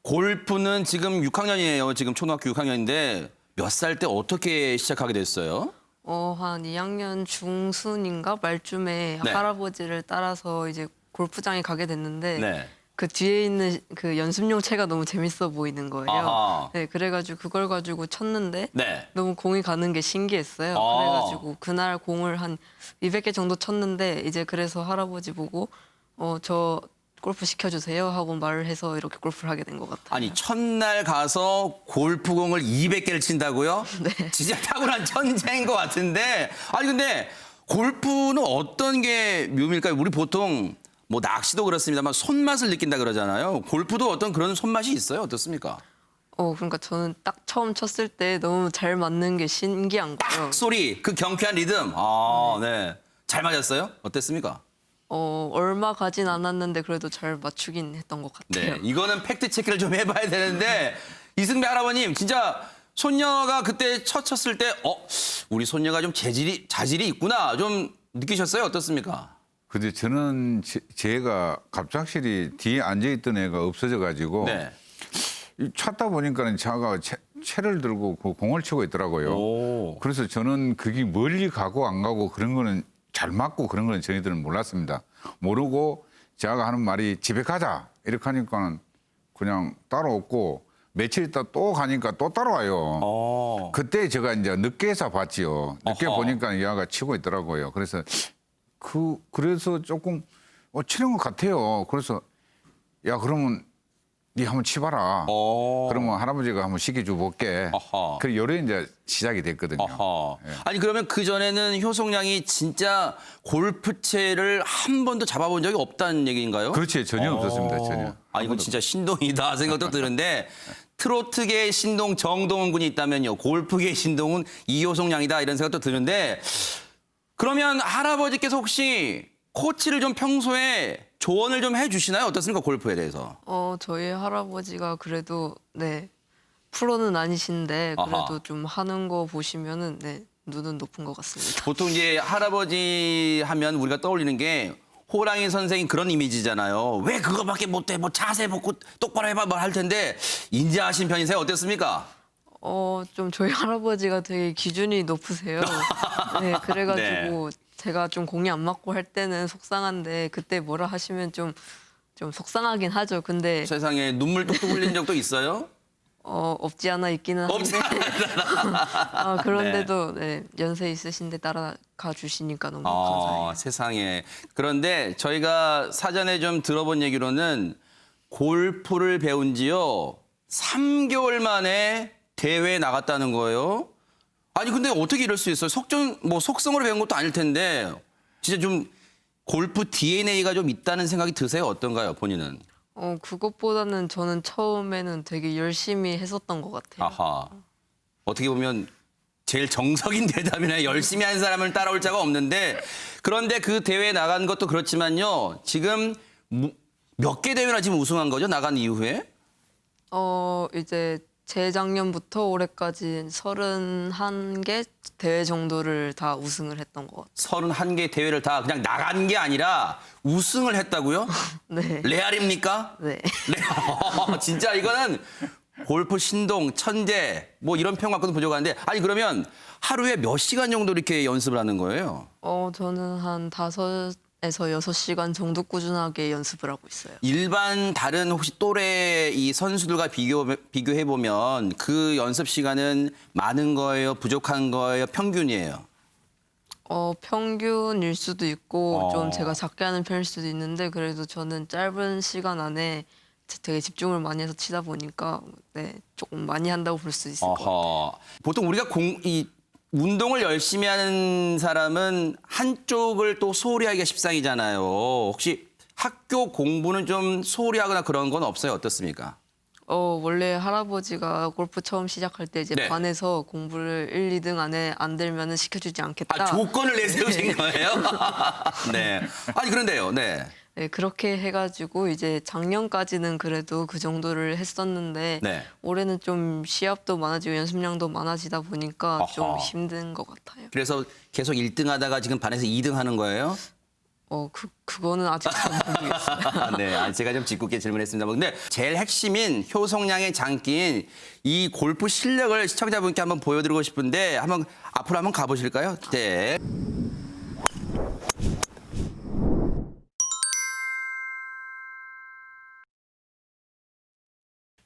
골프는 지금 6학년이에요. 지금 초등학교 6학년인데 몇 살 때 어떻게 시작하게 됐어요? 한 2학년 중순인가 말쯤에 네. 할아버지를 따라서 이제 골프장에 가게 됐는데 네. 그 뒤에 있는 그 연습용 채가 너무 재밌어 보이는 거예요. 아하. 네, 그래가지고 그걸 가지고 쳤는데 네. 너무 공이 가는 게 신기했어요. 그래가지고 그날 공을 한 200개 정도 쳤는데 이제 그래서 할아버지 보고 저 골프 시켜주세요 하고 말을 해서 이렇게 골프를 하게 된 것 같아요. 아니 첫날 가서 골프공을 200개를 친다고요? 네. 진짜 타고난 천재인 것 같은데. 아니 근데 골프는 어떤 게 묘미일까요? 우리 보통 뭐 낚시도 그렇습니다만 손맛을 느낀다 그러잖아요. 골프도 어떤 그런 손맛이 있어요? 어떻습니까? 그러니까 저는 딱 처음 쳤을 때 너무 잘 맞는 게 신기한 거예요. 소리, 그 경쾌한 리듬. 네. 잘 맞았어요? 어땠습니까? 얼마 가진 않았는데 그래도 잘 맞추긴 했던 것 같아요. 네. 이거는 팩트 체크를 좀 해봐야 되는데 이승배 할아버님 진짜 손녀가 그때 쳤을 때 우리 손녀가 좀 자질이 있구나 좀 느끼셨어요? 어떻습니까? 근데 저는 제가 갑작스레 뒤에 앉아있던 애가 없어져가지고 네. 찾다 보니까는 제가 채를 들고 그 공을 치고 있더라고요. 그래서 저는 그게 멀리 가고 안 가고 그런 거는 잘 맞고 그런 거는 저희들은 몰랐습니다. 모르고 제가 하는 말이 집에 가자 이렇게 하니까는 그냥 따라오고 며칠 있다 또 가니까 또 따라와요. 그때 제가 이제 늦게서 봤지요. 늦게 보니까 얘가 치고 있더라고요. 그래서 그래서 조금 치는 것 같아요. 그래서 야 그러면 네 한번 치봐라. 그러면 할아버지가 한번 시켜줘 볼게. 어허. 그 요래 이제 시작이 됐거든요. 어허. 예. 아니 그러면 그 전에는 효성양이 진짜 골프채를 한 번도 잡아본 적이 없다는 얘기인가요? 그렇지, 전혀 없었습니다, 전혀. 아 이건 진짜 신동이다 생각도 드는데 트로트계 신동 정동원 군이 있다면요, 골프계 신동은 이효성양이다 이런 생각도 드는데, 그러면 할아버지께서 혹시 코치를 좀 평소에 조언을 좀 해주시나요? 어떻습니까, 골프에 대해서? 저희 할아버지가 그래도 네 프로는 아니신데 그래도 아하. 좀 하는 거 보시면은 네 눈은 높은 것 같습니다. 보통 이제 할아버지 하면 우리가 떠올리는 게 호랑이 선생님 그런 이미지잖아요. 왜 그거밖에 못해? 뭐 자세 보고 똑바로 해봐 뭐 할 텐데, 인지하신 편이세요? 어땠습니까? 좀 저희 할아버지가 되게 기준이 높으세요. 네, 그래가지고 제가 좀 공이 안 맞고 할 때는 속상한데 그때 뭐라 하시면 좀 속상하긴 하죠. 근데 세상에 눈물 뚝뚝 흘린 적도 있어요? 없지 않아 있기는 한데 없지 그런데도 네, 연세 있으신데 따라가 주시니까 너무 감사해요. 세상에. 그런데 저희가 사전에 좀 들어본 얘기로는 골프를 배운 지요 3개월 만에 대회에 나갔다는 거예요. 아니 근데 어떻게 이럴 수 있어요? 속성으로 배운 것도 아닐 텐데 진짜 좀 골프 DNA가 좀 있다는 생각이 드세요? 어떤가요, 본인은? 그것보다는 저는 처음에는 되게 열심히 했었던 것 같아요. 아하. 어떻게 보면 제일 정석인 대답이나 열심히 한 사람을 따라올 자가 없는데, 그런데 그 대회에 나간 것도 그렇지만요. 지금 몇 개 대회나 지금 우승한 거죠? 나간 이후에? 이제 재작년부터 올해까지 31개 대회 정도를 다 우승을 했던 것 같아요. 31개 대회를 다 그냥 나간 게 아니라 우승을 했다고요? 네. 레알입니까? 네. 진짜 이거는 골프 신동, 천재 뭐 이런 평 갖고는 부족한데, 아니 그러면 하루에 몇 시간 정도 이렇게 연습을 하는 거예요? 저는 한 5에서 6시간 정도 꾸준하게 연습을 하고 있어요. 일반 다른 혹시 또래 이 선수들과 비교해 보면 그 연습 시간은 많은 거예요, 부족한 거예요, 평균이에요? 평균일 수도 있고 좀 제가 작게 하는 편일 수도 있는데, 그래도 저는 짧은 시간 안에 되게 집중을 많이 해서 치다 보니까 네, 조금 많이 한다고 볼 수 있을 것 같아요. 보통 우리가 운동을 열심히 하는 사람은 한쪽을 또 소홀히 하기가 십상이잖아요. 혹시 학교 공부는 좀 소홀히 하거나 그런 건 없어요? 어떻습니까? 원래 할아버지가 골프 처음 시작할 때 이제 네. 반에서 공부를 1, 2등 안에 안 들면은 시켜주지 않겠다. 조건을 내세우신 거예요? 네. 아니 그런데요. 네. 네, 그렇게 해가지고 이제 작년까지는 그래도 그 정도를 했었는데 네. 올해는 좀 시합도 많아지고 연습량도 많아지다 보니까 좀 어허. 힘든 것 같아요. 그래서 계속 1등 하다가 지금 반에서 2등 하는 거예요? 그거는 아직 잘 모르겠어요. 네, 제가 좀 짓궂게 질문했습니다. 근데 제일 핵심인 효성양의 장기인 이 골프 실력을 시청자분께 한번 보여드리고 싶은데 앞으로 한번 가보실까요? 네.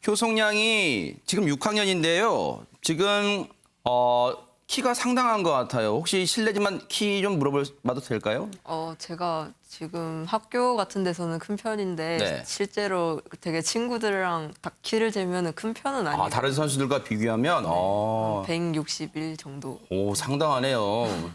효성양이 지금 6학년인데요. 지금 키가 상당한 것 같아요. 혹시 실례지만 키 좀 물어봐도 될까요? 제가 지금 학교 같은 데서는 큰 편인데 네. 실제로 되게 친구들이랑 다 키를 재면은 큰 편은 아니에요. 다른 선수들과 비교하면 161 정도. 오, 상당하네요.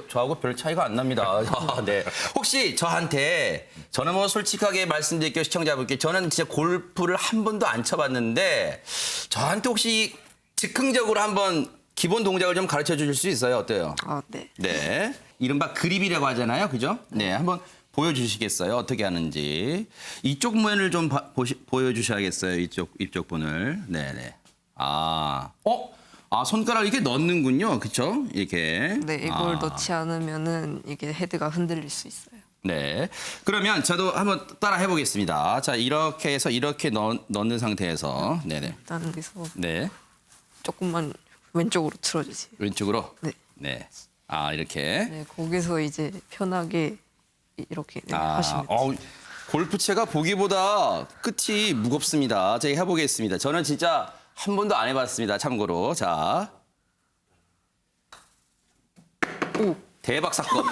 저하고 별 차이가 안 납니다. 네. 혹시 저는 뭐 솔직하게 말씀드릴게요, 시청자분께. 저는 진짜 골프를 한 번도 안 쳐봤는데 저한테 혹시 즉흥적으로 한번 기본 동작을 좀 가르쳐 주실 수 있어요? 어때요? 네. 네. 이른바 그립이라고 하잖아요. 그죠? 네. 한번 보여주시겠어요? 어떻게 하는지. 이쪽 면을 좀 보여주셔야겠어요. 이쪽 분을. 네네. 손가락 이렇게 넣는군요. 그쵸? 이렇게. 네, 이걸 넣지 않으면은 이게 헤드가 흔들릴 수 있어요. 네. 그러면 저도 한번 따라 해보겠습니다. 자, 이렇게 해서 이렇게 넣는 상태에서. 네네. 일단 여기서 네. 조금만 왼쪽으로 틀어주세요. 왼쪽으로? 네. 네. 이렇게. 네, 거기서 이제 편하게 이렇게 하시면 돼요. 골프채가 보기보다 끝이 무겁습니다. 제가 해보겠습니다. 저는 진짜 한 번도 안 해봤습니다. 참고로. 자. 대박 사건.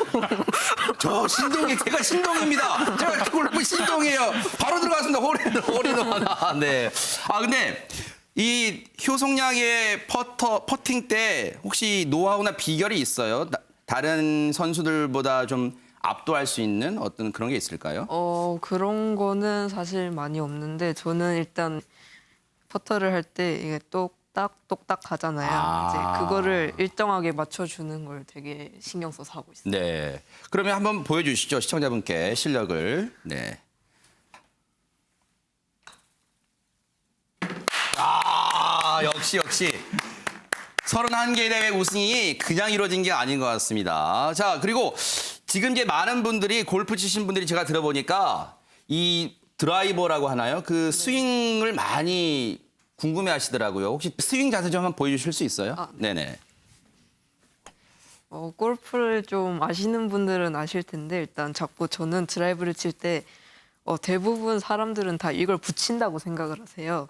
저 신동이 제가 신동입니다. 제가 골프 신동이에요. 바로 들어갔습니다. 홀인원. 네. 아 근데 이 효성양의 퍼팅 때 혹시 노하우나 비결이 있어요? 다른 선수들보다 좀 압도할 수 있는 어떤 그런 게 있을까요? 그런 거는 사실 많이 없는데 저는 일단 퍼터를 할 때 이게 똑딱 하잖아요. 이제 그거를 일정하게 맞춰주는 걸 되게 신경 써서 하고 있어요. 네. 그러면 한번 보여주시죠. 시청자분께 실력을. 네. 역시. 31개 대회 우승이 그냥 이루어진 게 아닌 것 같습니다. 자, 그리고 지금 이제 많은 분들이 골프 치신 분들이 제가 들어보니까 이 드라이버라고 하나요? 그 스윙을 많이 궁금해 하시더라고요. 혹시 스윙 자세 좀 한번 보여주실 수 있어요? 네네. 골프를 좀 아시는 분들은 아실 텐데 일단 자꾸 저는 드라이브를 칠 때 대부분 사람들은 다 이걸 붙인다고 생각을 하세요.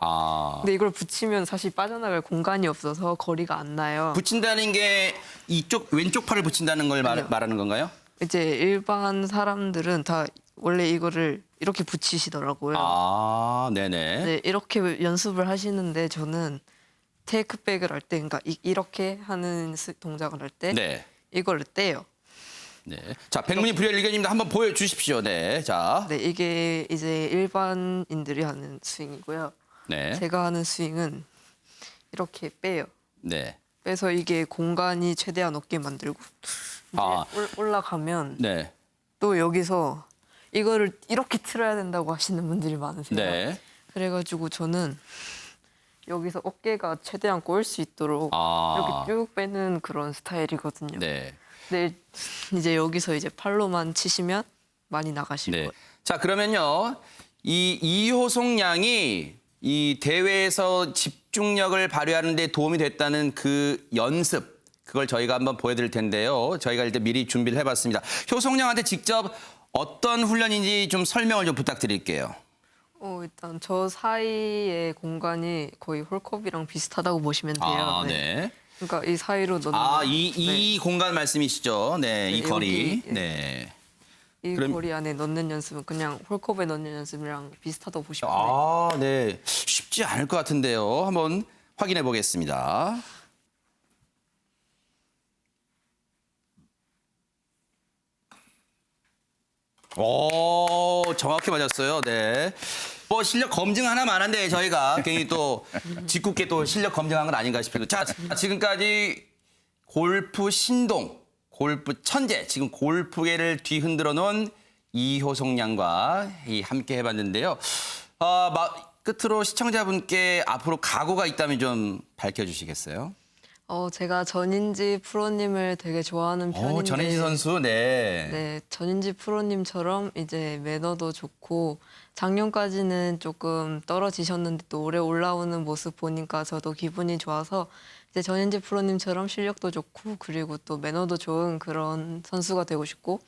근데 이걸 붙이면 사실 빠져나갈 공간이 없어서 거리가 안 나요. 붙인다는 게 이쪽 왼쪽 팔을 붙인다는 걸 말하는 건가요? 이제 일반 사람들은 다 원래 이거를 이렇게 붙이시더라고요. 네네. 네, 이렇게 연습을 하시는데 저는 테이크백을 할 때, 그러니까 이렇게 하는 동작을 할 때 네. 이걸 떼요. 네. 자, 백문이 불여일견입니다. 한번 보여주십시오. 네. 자. 네, 이게 이제 일반인들이 하는 스윙이고요. 네. 제가 하는 스윙은 이렇게 빼요. 네. 빼서 이게 공간이 최대한 없게 만들고 올라가면 네. 또 여기서 이거를 이렇게 틀어야 된다고 하시는 분들이 많으세요. 네. 그래가지고 저는 여기서 어깨가 최대한 꼬일 수 있도록 이렇게 쭉 빼는 그런 스타일이거든요. 네. 근데 이제 여기서 이제 팔로만 치시면 많이 나가실 거예요. 자, 그러면요. 이 이효송 양이 이 대회에서 집중력을 발휘하는 데 도움이 됐다는 그 연습, 그걸 저희가 한번 보여드릴 텐데요. 저희가 일단 미리 준비를 해봤습니다. 효송 양한테 직접 어떤 훈련인지 좀 설명을 좀 부탁드릴게요. 일단 저 사이의 공간이 거의 홀컵이랑 비슷하다고 보시면 돼요. 네. 그러니까 이 사이로 넣는 이 공간 말씀이시죠? 네, 이 거리. 여기, 네. 이 거리 안에 넣는 연습은 그냥 홀컵에 넣는 연습이랑 비슷하다고 보시면 돼요. 네. 쉽지 않을 것 같은데요. 한번 확인해 보겠습니다. 정확히 맞았어요. 네. 뭐 실력 검증 하나만 한데 저희가 괜히 또 짓궂게 또 실력 검증한 건 아닌가 싶어요. 자, 지금까지 골프 신동, 골프 천재, 지금 골프계를 뒤흔들어 놓은 이효송 양과 함께 해봤는데요. 끝으로 시청자분께 앞으로 각오가 있다면 좀 밝혀주시겠어요? 제가 전인지 프로님을 되게 좋아하는 편인데. 전인지 선수, 네. 네, 전인지 프로님처럼 이제 매너도 좋고 작년까지는 조금 떨어지셨는데 또 올해 올라오는 모습 보니까 저도 기분이 좋아서 이제 전인지 프로님처럼 실력도 좋고 그리고 또 매너도 좋은 그런 선수가 되고 싶고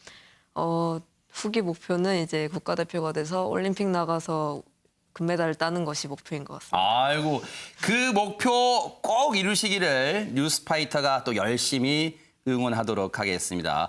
후기 목표는 이제 국가대표가 돼서 올림픽 나가서 금메달을 따는 것이 목표인 것 같습니다. 아이고, 그 목표 꼭 이루시기를 뉴스파이터가 또 열심히 응원하도록 하겠습니다.